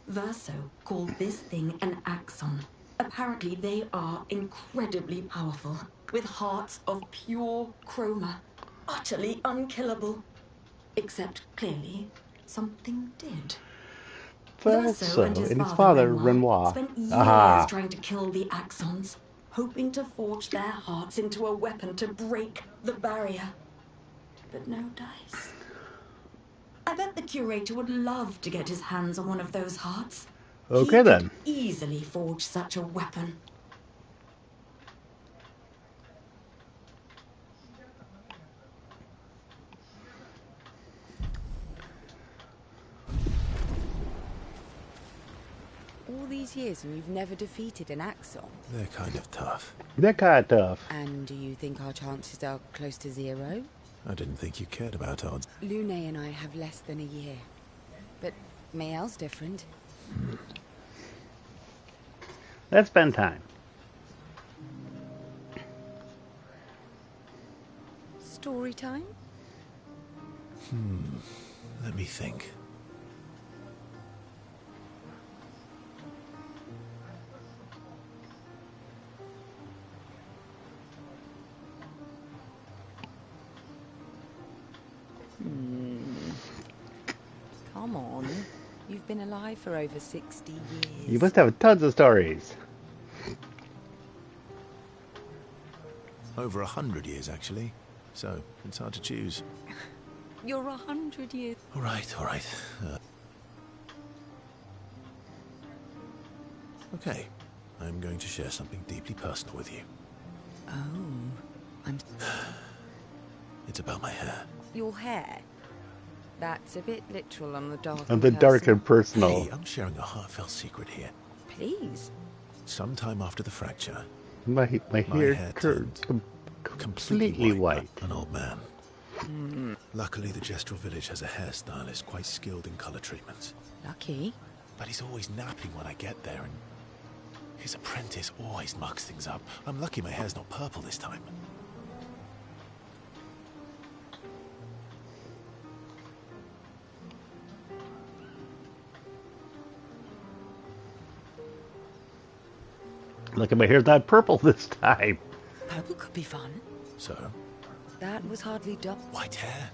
Verso called this thing an Axon. Apparently they are incredibly powerful, with hearts of pure chroma, utterly unkillable. Except, clearly, something did. Verso and his father, Renoir. Spent years Aha. trying to kill the Axons, hoping to forge their hearts into a weapon to break the barrier. But no dice. I bet the curator would love to get his hands on one of those hearts. Okay, He then. could easily forge such a weapon. All these years and you've never defeated an Axon? They're kind of tough. They're kind of tough. And do you think our chances are close to zero? I didn't think you cared about odds. Lune and I have less than a year. But Mayel's different. Let's spend time. Story time? Let me think. Come on. You've been alive for over 60 years. You must have tons of stories. Over 100 years, actually. So, it's hard to choose. You're 100 years. All right, all right. Okay, I'm going to share something deeply personal with you. Oh, It's about my hair. Your hair? That's a bit literal on the dark. On the dark and personal. Hey, I'm sharing a heartfelt secret here. Please. Sometime after the fracture, My hair hair turned turned completely white. like an old man. Luckily, the Gestural village has a hairstylist quite skilled in color treatments. Lucky. But he's always napping when I get there, and his apprentice always mucks things up. I'm lucky my hair's not purple this time. Look at my hair's not purple this time. Purple could be fun. So, That was hardly done. white hair?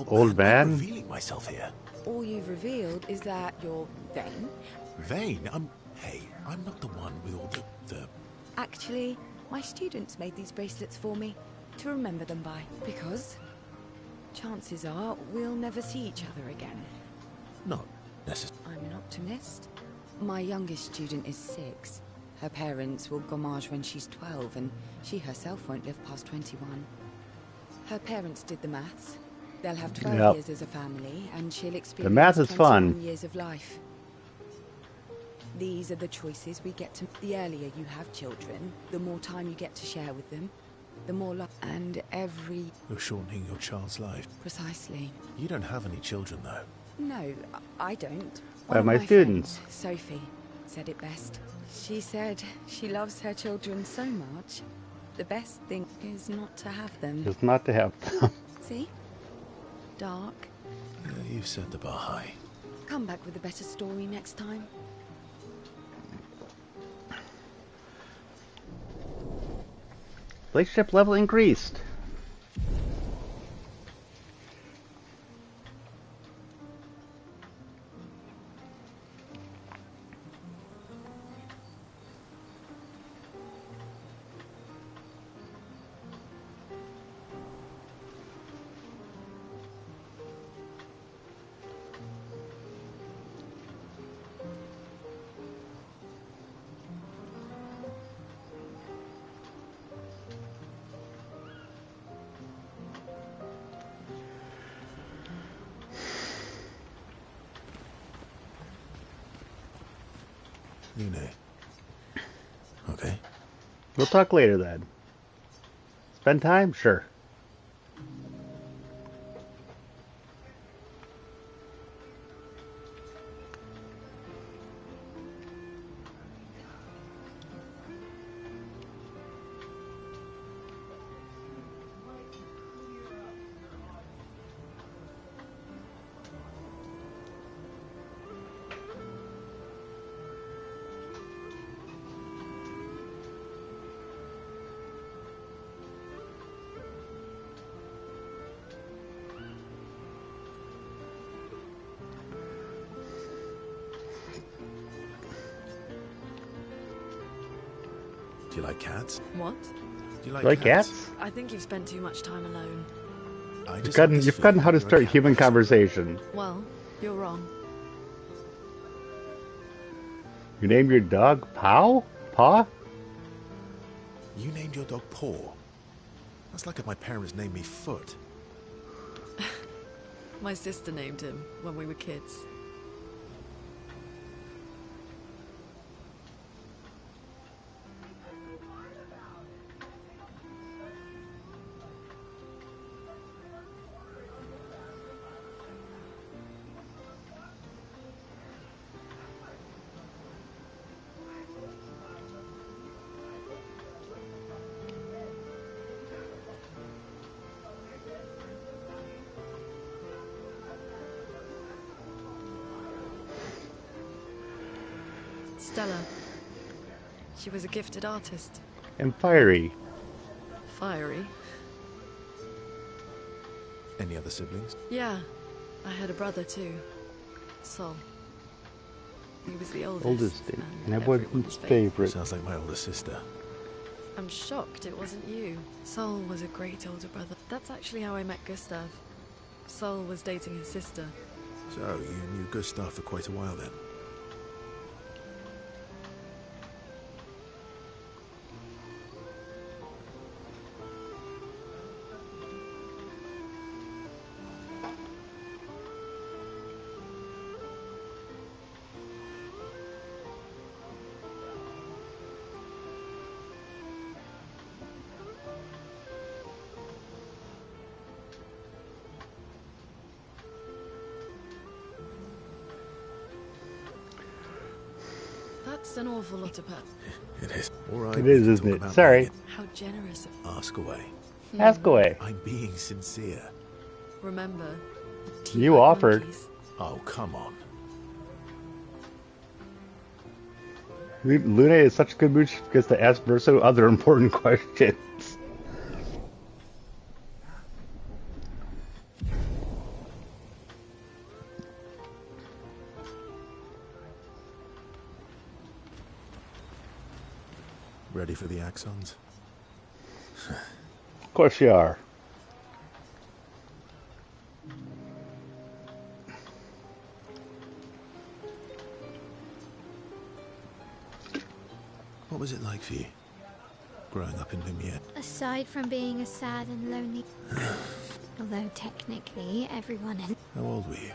Old man? I'm revealing myself here. All you've revealed is that you're vain. Vain? Hey, I'm not the one with all the... Actually, my students made these bracelets for me to remember them by. Because chances are we'll never see each other again. Not necessarily. I'm an optimist. My youngest student is 6. Her parents will gommage when she's 12, and she herself won't live past 21. Her parents did the maths. They'll have 12 years as a family, and she'll experience math is 21 fun. years of life. These are the choices we get to. The earlier you have children, the more time you get to share with them, the more love. And every... You're shortening your child's life. Precisely. You don't have any children, though. No, I don't. By One my of students. friends, Sophie, said it best. She said she loves her children so much, the best thing is not to have them. Just not to have them. See? Dark. Yeah, you've set the bar high. Come back with a better story next time. Relationship level increased. Lune. Okay. We'll talk later then. Spend time? Sure. Do you like cats? What? Do you Like cats? I think you've spent too much time alone. I You've just have this forgotten how to feeling start you're a human cat person. conversation. Well, you're wrong. You named your dog Pow? Paw? You named your dog Paw. That's like if my parents named me Foot. My sister named him when we were kids. Stella. She was a gifted artist. And fiery. Fiery. Any other siblings? Yeah, I had a brother too. Sol. He was the oldest. Oldest and everyone's favorite. Sounds like my older sister. I'm shocked it wasn't you. Sol was a great older brother. That's actually how I met Gustav. Sol was dating his sister. So, you knew Gustav for quite a while then? That's an awful lot of It is. All right. It is, isn't it? Sorry. How generous. Ask away. Ask away. I'm being sincere. Remember, You offered. monkeys. Oh, come on. Luna is such a good mood she gets to ask Verso other important questions. Ready for the axons? Of course you are. What was it like for you, growing up in Lumiere? Aside from being a sad and lonely... Although technically everyone in... How old were you?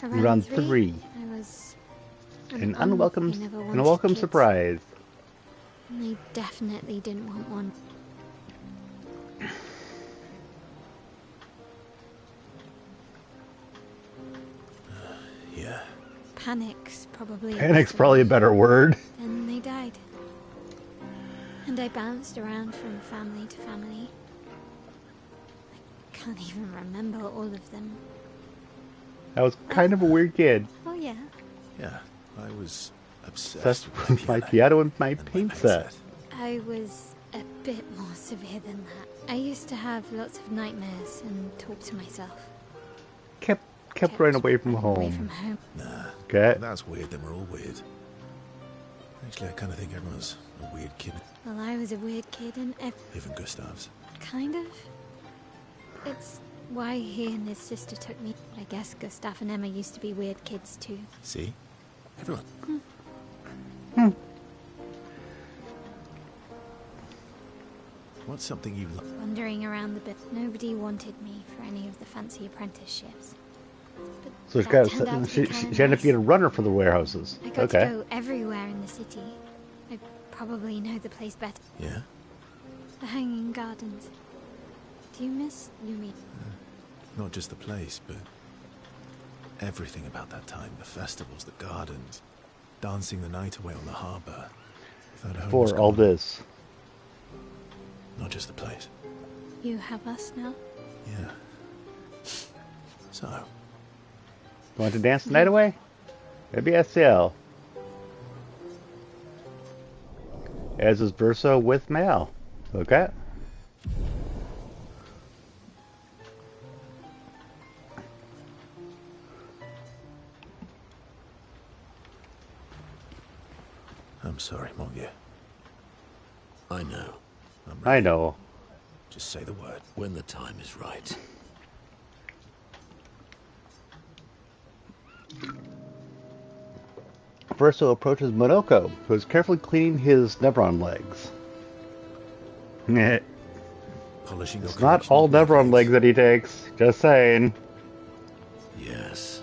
Around three. I was... An you never wanted unwelcome kids. surprise. They definitely didn't want one. Yeah. Panic's probably... Panic's probably a better word. And they died. And I bounced around from family to family. I can't even remember all of them. I was kind of a weird kid. Oh yeah. Yeah. I was Obsessed obsessed with my piano and my paint set. I was a bit more severe than that. I used to have lots of nightmares and talk to myself. Kept running away from home. Away from home. Nah. Okay. That's weird, then we're all weird. Actually, I kind of think everyone's a weird kid. Well, I was a weird kid and Even Gustav's. kind of. It's why he and his sister took me. I guess Gustav and Emma used to be weird kids too. See? Everyone. What's something you love? Wandering around the bit. Nobody wanted me for any of the fancy apprenticeships. But So that turned out to she be kinda ended up nice. being a runner for the warehouses. I got Okay. to go everywhere in the city. I probably know the place better. Yeah? The Hanging Gardens. Do you miss Lumiere? Not just the place, but everything about that time. The festivals, the gardens, dancing the night away on the harbour. Without a home was For all gone. this. Not just the place. You have us now? Yeah. So, Want to dance the night away? Maybe SCL. As is Verso with Mal. Okay. I'm sorry, Mongier. I know. I know. Just say the word. When the time is right. Verso approaches Monoko, who is carefully cleaning his Nevron legs. It's Polishing your not collection all of Nevron weapons. legs that he takes. Just saying. Yes.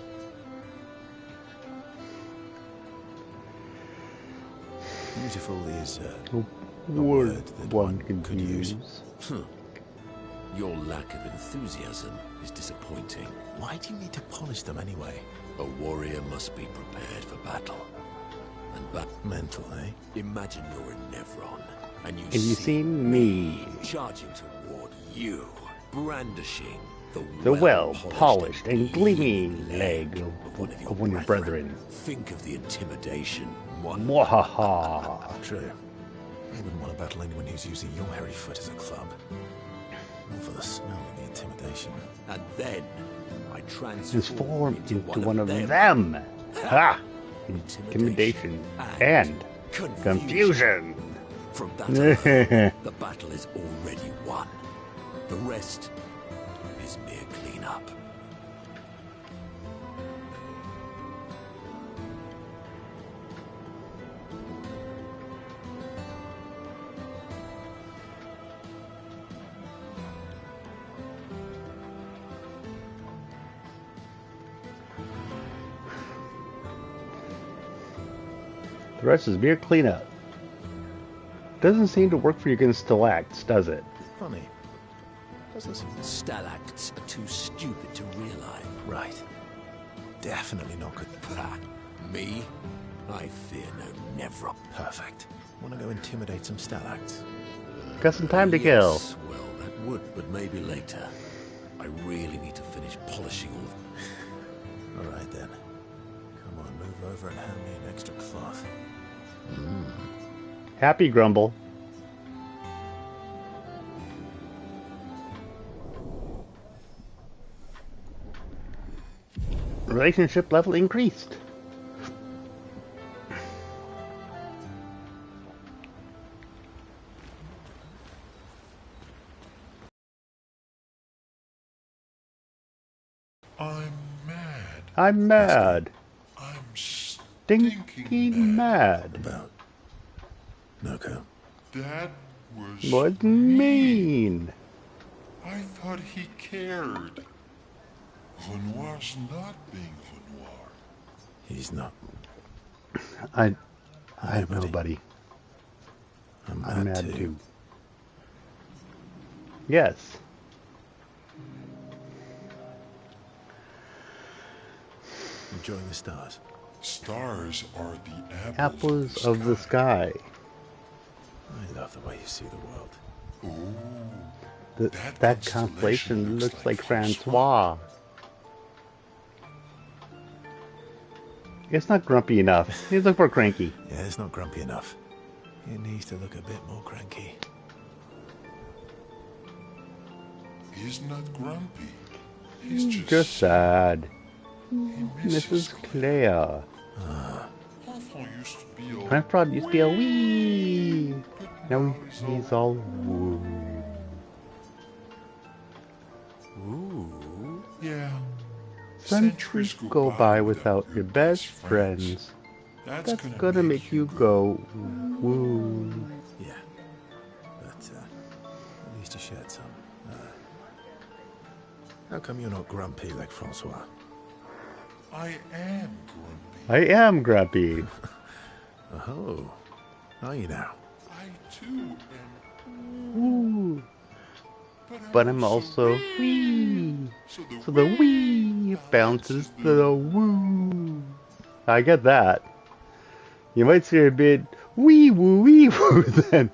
Beautiful is a Word word that one one could use. Your lack of enthusiasm is disappointing. Why do you need to polish them anyway? A warrior must be prepared for battle. And Mental, eh? imagine you're in Nevron, and you see me. charging toward you, brandishing The well-polished and gleaming leg of one of your brethren. Think of the intimidation. Mwahaha. True. I wouldn't want to battle anyone who's using your hairy foot as a club. And then I Transform into one of them. Ha! Intimidation and confusion. From that alone, the battle is already won. The rest is mere cleanup. The rest is mere cleanup. Doesn't seem to work for you against stalacts, does it? Funny. Doesn't seem... Stalacts are too stupid to realize. Right. Definitely not good. Me? I fear no never. Perfect. Want to go intimidate some stalacts? Got some time to kill. Yes, well, that would, but maybe later. I really need to finish polishing all... All right, then. Come on, move over and hand me an extra cloth. Happy Grumble. Relationship level increased. I'm mad. I'm mad. I'm Stinking stinking mad. mad. About... Noko. That was Was mean. I thought he cared. Lenoir's not being Lenoir. He's not. I know, buddy. buddy. I'm I'm mad mad too. too. Yes. Enjoying the stars. Stars are the Apples of the sky. I love the way you see the world. Ooh, That constellation looks like Francois. It's not grumpy enough. He's looking for cranky. Yeah, it's not grumpy enough. It needs to look a bit more cranky. He's not grumpy. He's just, Just sad. he misses Mrs. Claire. Enfant used to be all Grandpa used to be a wee. but Now he's all woo. Ooh. yeah. Centuries go by without your best friends. That's gonna make you go woo. Yeah. But at least you shared some. How come you're not grumpy like Francois? I am grumpy. I am grumpy. Oh. Are you now? I too am. Woo. But I'm also wee. So the wee bounces to the woo. I get that. You might say a bit wee woo then.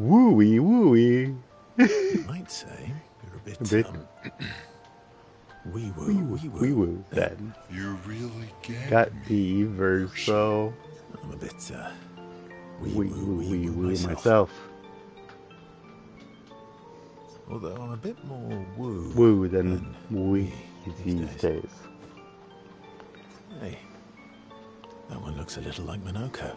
Wooey wooey. You might say you're a bit, wee woo then. You really Got me. the verso. I'm a bit Wee woo myself. Although I'm a bit more Woo than wee these days. Hey, that one looks a little like Minoko.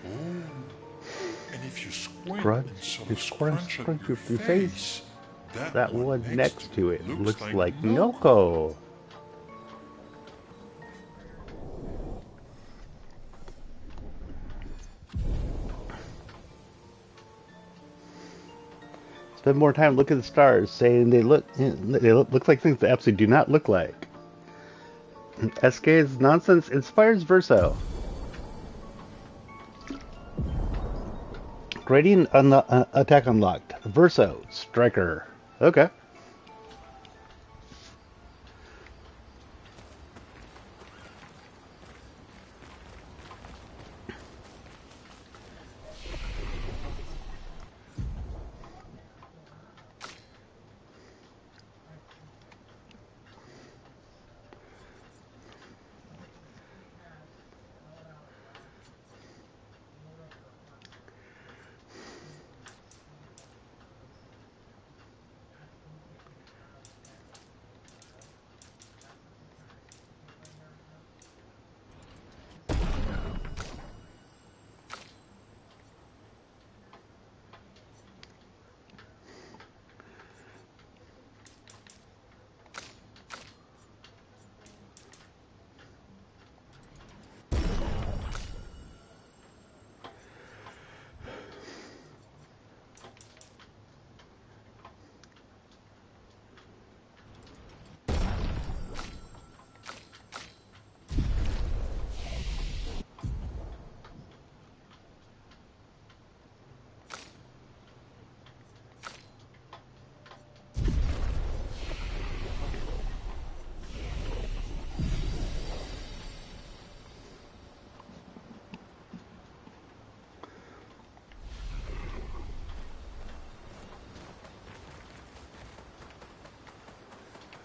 And if you squint Crunch, and sort you of scrunch scrunch your up your face. face, That one next to it looks like Noko. Spend more time looking at the stars, saying they look like things they absolutely do not look like. SK's nonsense inspires Verso. Gradient attack unlocked. Verso Striker. Okay.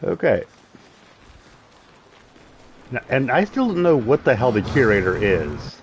Okay. And I still don't know what the hell the curator is.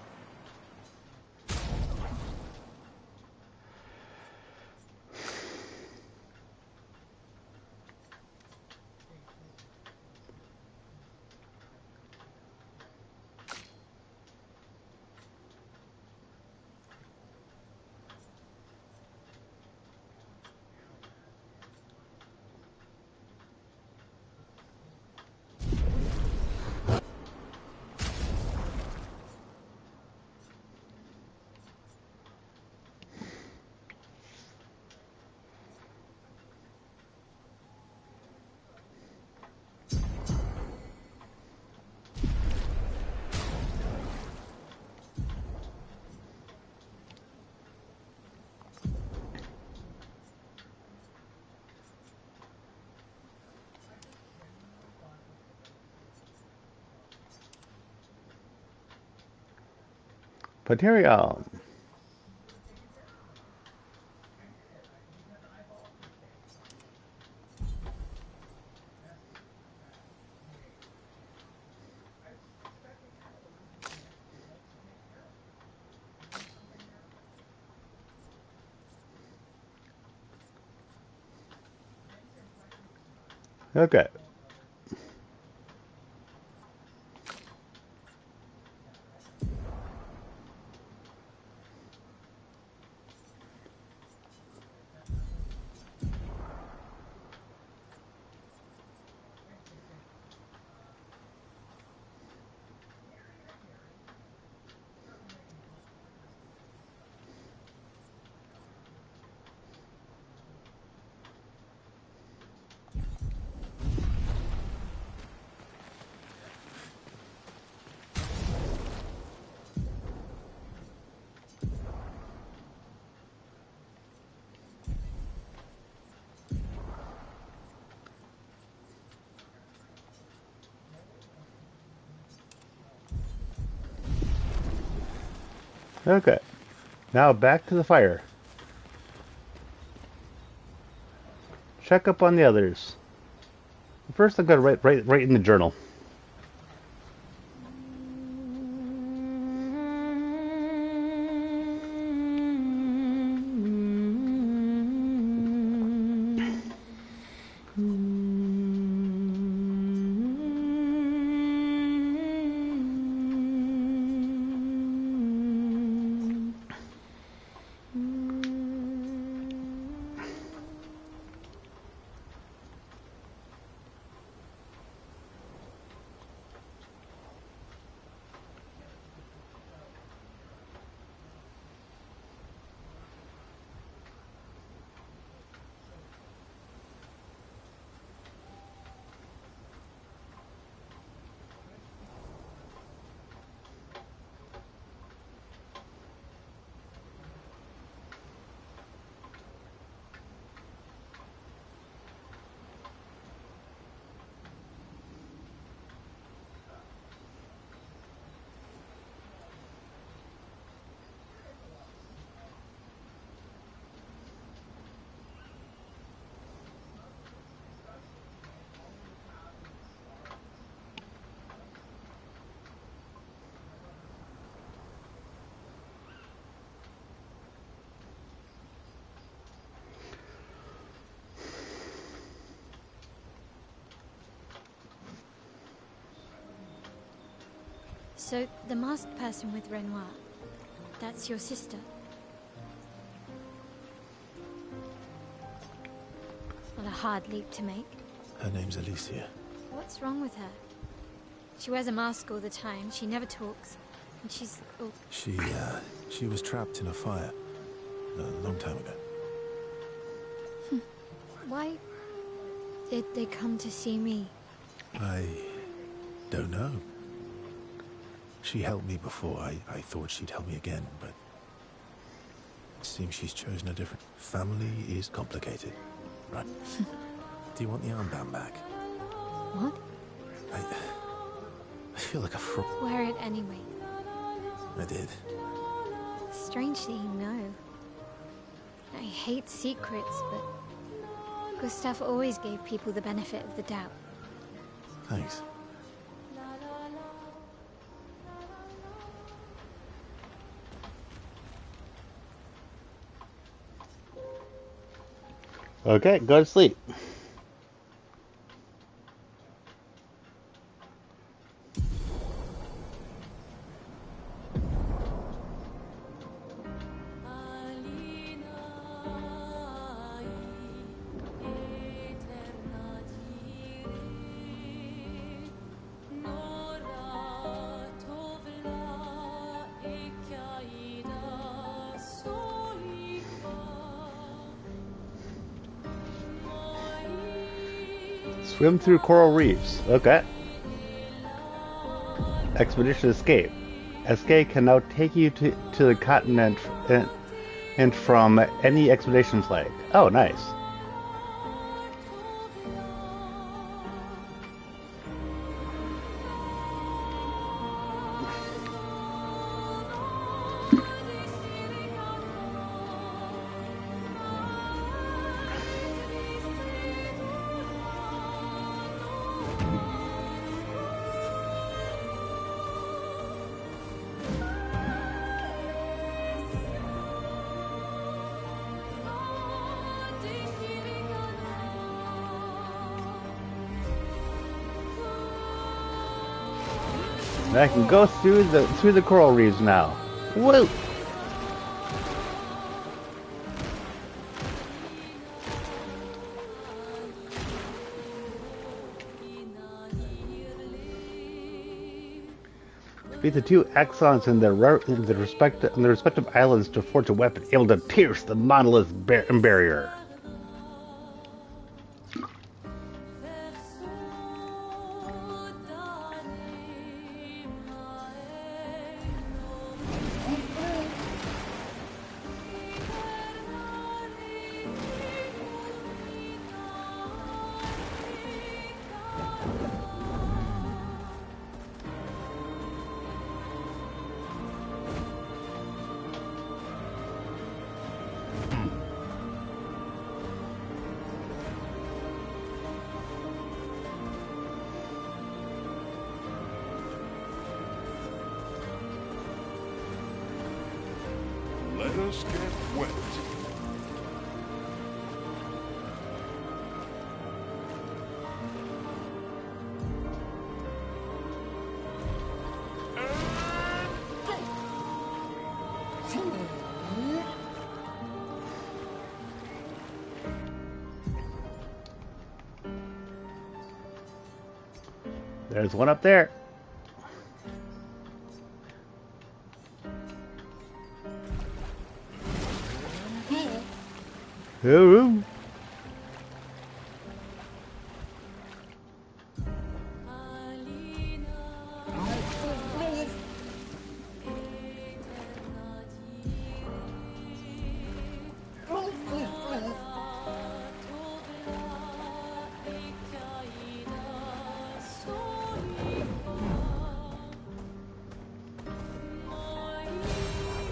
Material. Okay. Okay. Now back to the fire. Check up on the others. First, I've got to write in the journal. So, the masked person with Renoir, that's your sister? Not a hard leap to make. Her name's Alicia. What's wrong with her? She wears a mask all the time, she never talks, and she's... Oh. She was trapped in a fire a long time ago. Why did they come to see me? I don't know. She helped me before. I thought she'd help me again, but it seems she's chosen a different... Family is complicated, right? Do you want the armband back? What? I feel like a fraud. Wear it anyway. I did. Strangely, no. I hate secrets, but Gustav always gave people the benefit of the doubt. Thanks. Okay, go to sleep. Swim through coral reefs. Okay. Expedition escape. Escape can now take you to the continent and from any expedition flag. Oh, nice. And I can go through the coral reefs now. Woo! Beat the two Axons in their respective islands to forge a weapon able to pierce the monolith barrier. Let us get wet. There's one up there. Hello.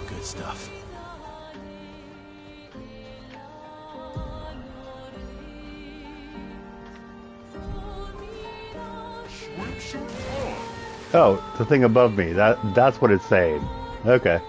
Good stuff. Oh, the thing above me. That's what it's saying. Okay.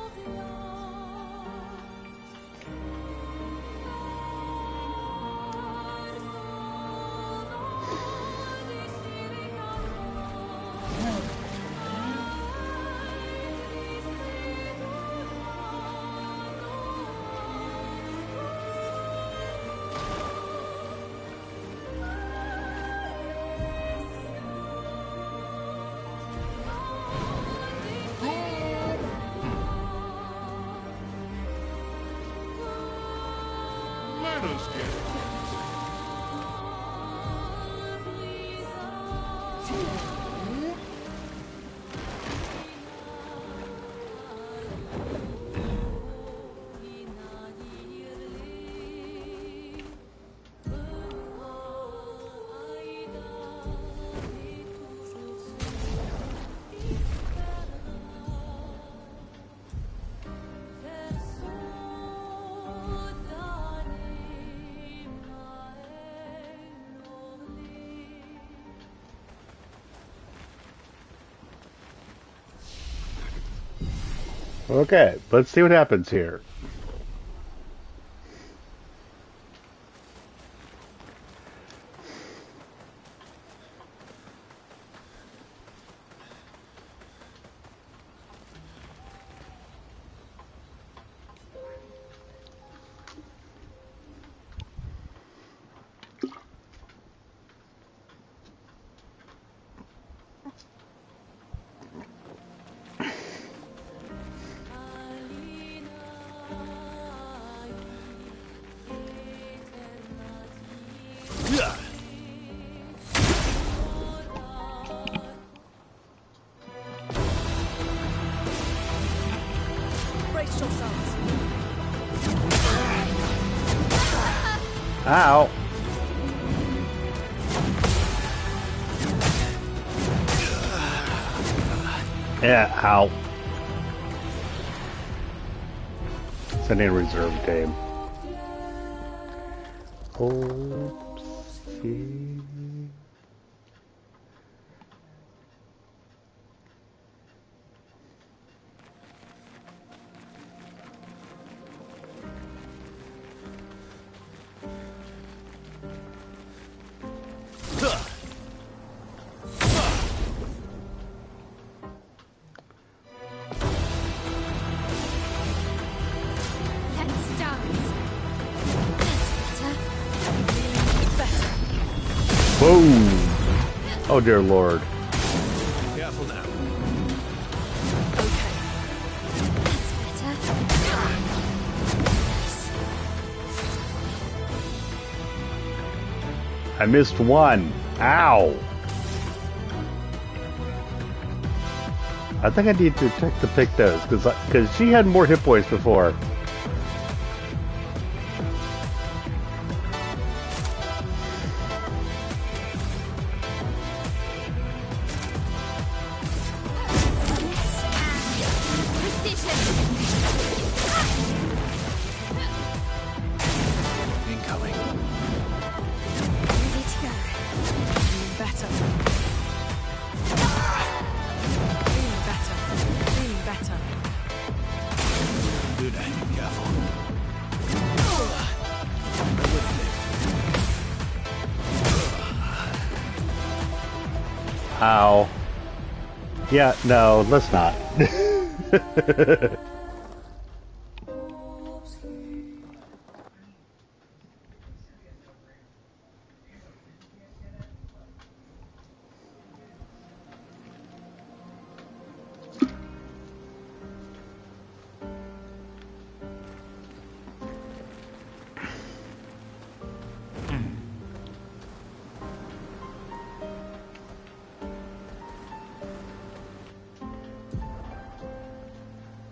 Okay, let's see what happens here. Brace yourselves. Ow. Yeah, ow. Sending a reserve game. Oopsie. Let's start. That's better. Whoa! Oh dear lord. Careful now. That's better. I missed one. Ow! I think I need to check to pick those because she had more hit points before. Incoming. Ready to go. Feeling better. Feeling better. Feeling better. Luna, careful. Ow. Yeah, no, let's not.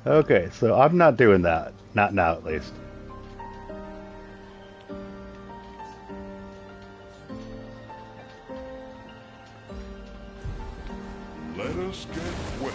Okay, so I'm not doing that. Not now, at least. Let us get wet.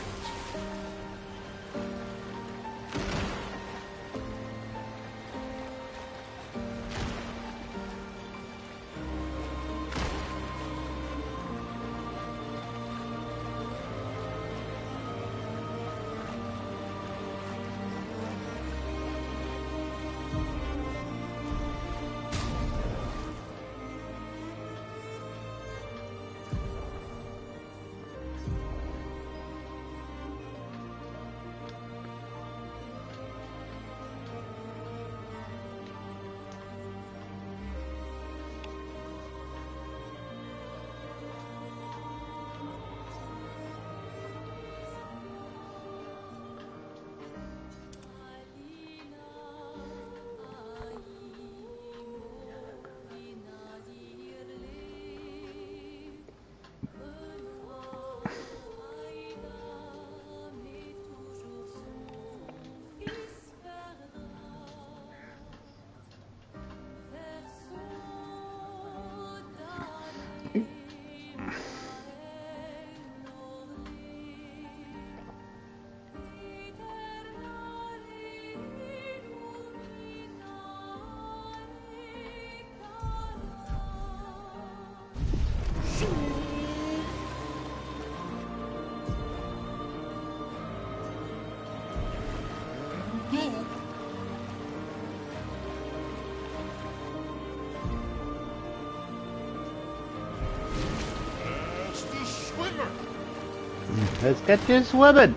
Let's get you swimming.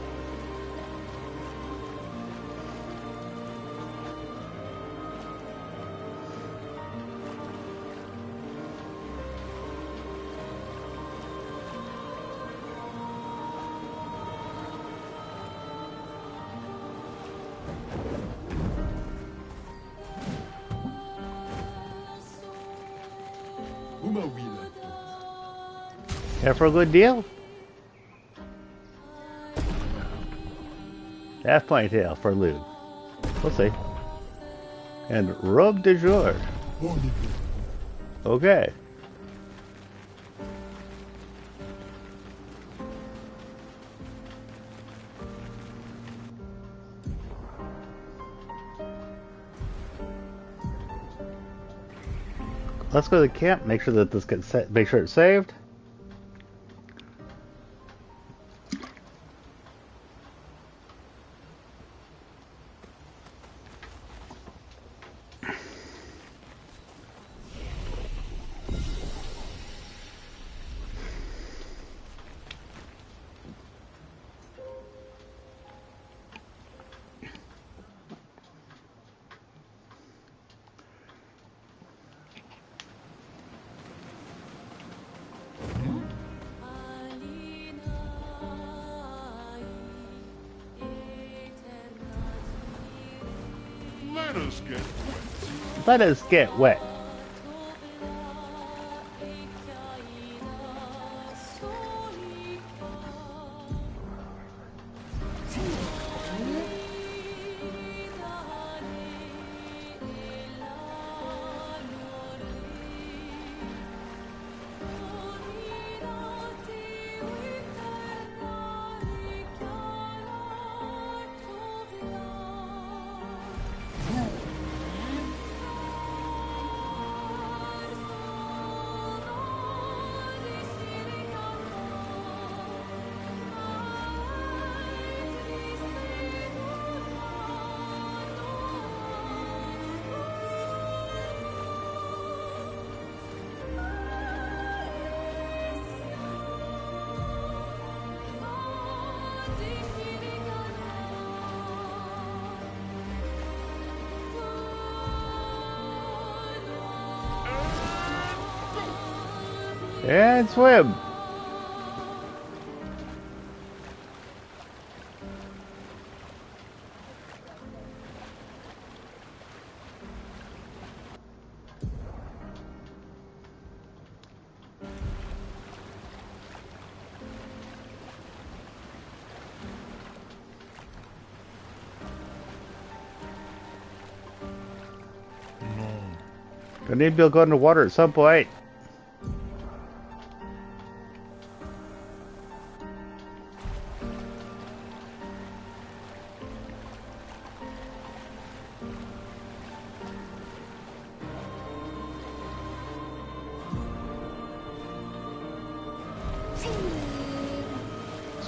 Care for a good deal? Half ponytail for Lude. We'll see. And robe de jour. Okay. Let's go to the camp. Make sure that this gets make sure it's saved. Let us get wet. Let us get wet. And swim. Gonna need to be able to go in the water at some point.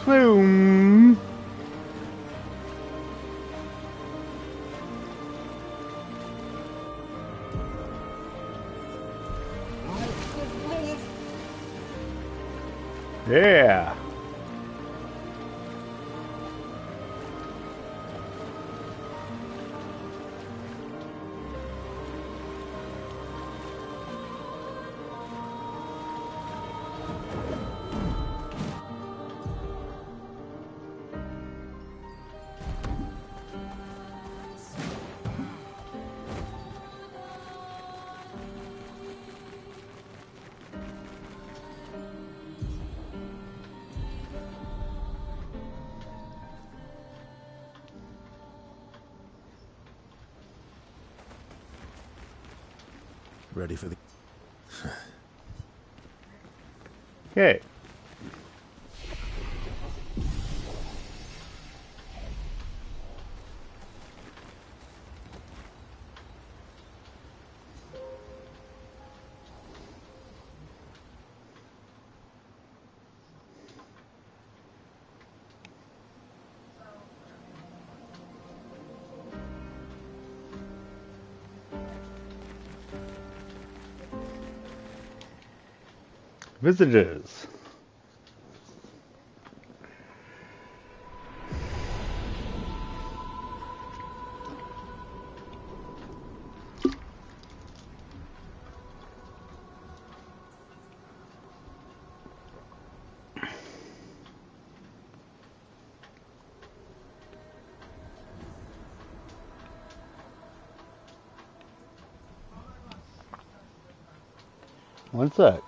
Swim. Yeah. Ready for the... Okay. Visitors. One sec.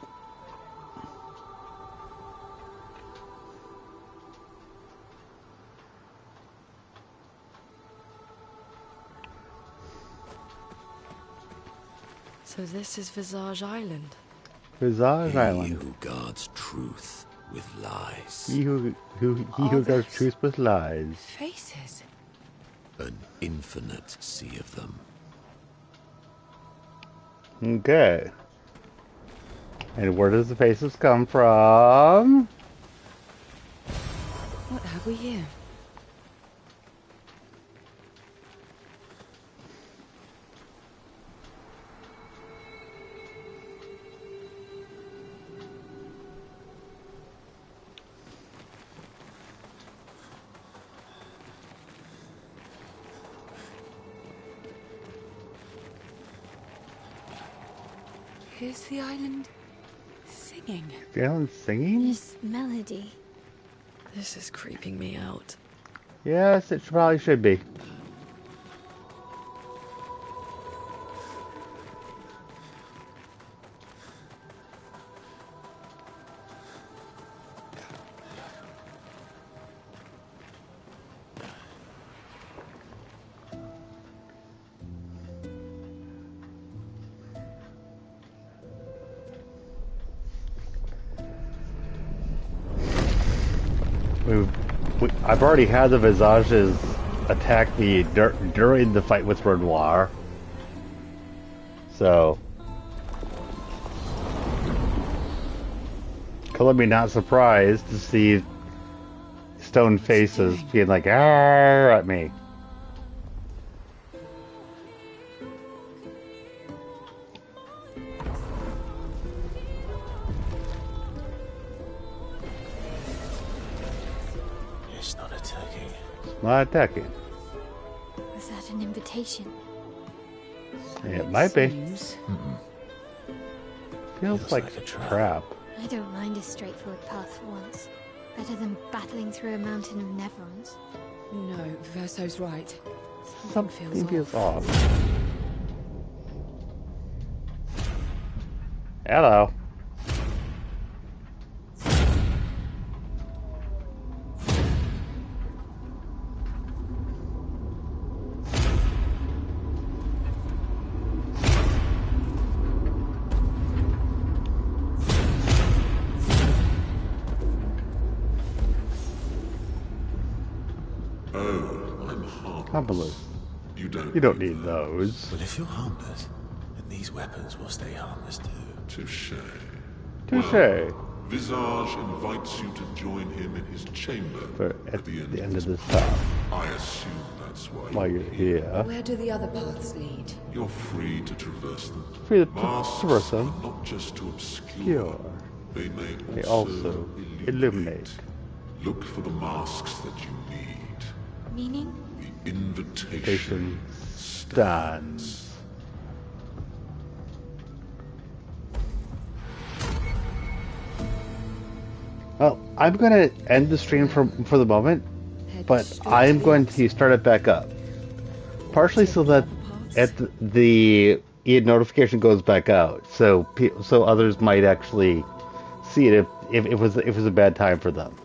So this is Visage Island. Visage He Island. who guards truth with lies. He who does truth with lies. Faces. An infinite sea of them. Okay. And where does the faces come from? What have we here? Is the island singing? The island singing? This melody. This is creeping me out. Yes, it probably should be. I've already had the Visages attack me during the fight with Renoir. So, color me not surprised to see stone faces being like, "Arr!" at me. It's not attacking. Not attacking. Was that an invitation? It might be. Seems. Feels like like a trap. I don't mind a straightforward path for once. Better than battling through a mountain of Nevrons. No, Verso's right. Something feels off. Hello. Harmless. You You don't need those. But if you're harmless, then these weapons will stay harmless too. Touche. Touche. Visage invites you to join him in his chamber For at the end of this path, I assume that's why while you're here, Where do the other paths lead? you're free to traverse them. free to Masks traverse them. are not just to obscure. Cure. They may They also, also illuminate. Look for the masks that you need. Meaning? The invitation Station stands. Well, I'm going to end the stream for the moment, but I'm going to start it back up. Partially so that at the notification goes back out, so others might actually see it if it was a bad time for them.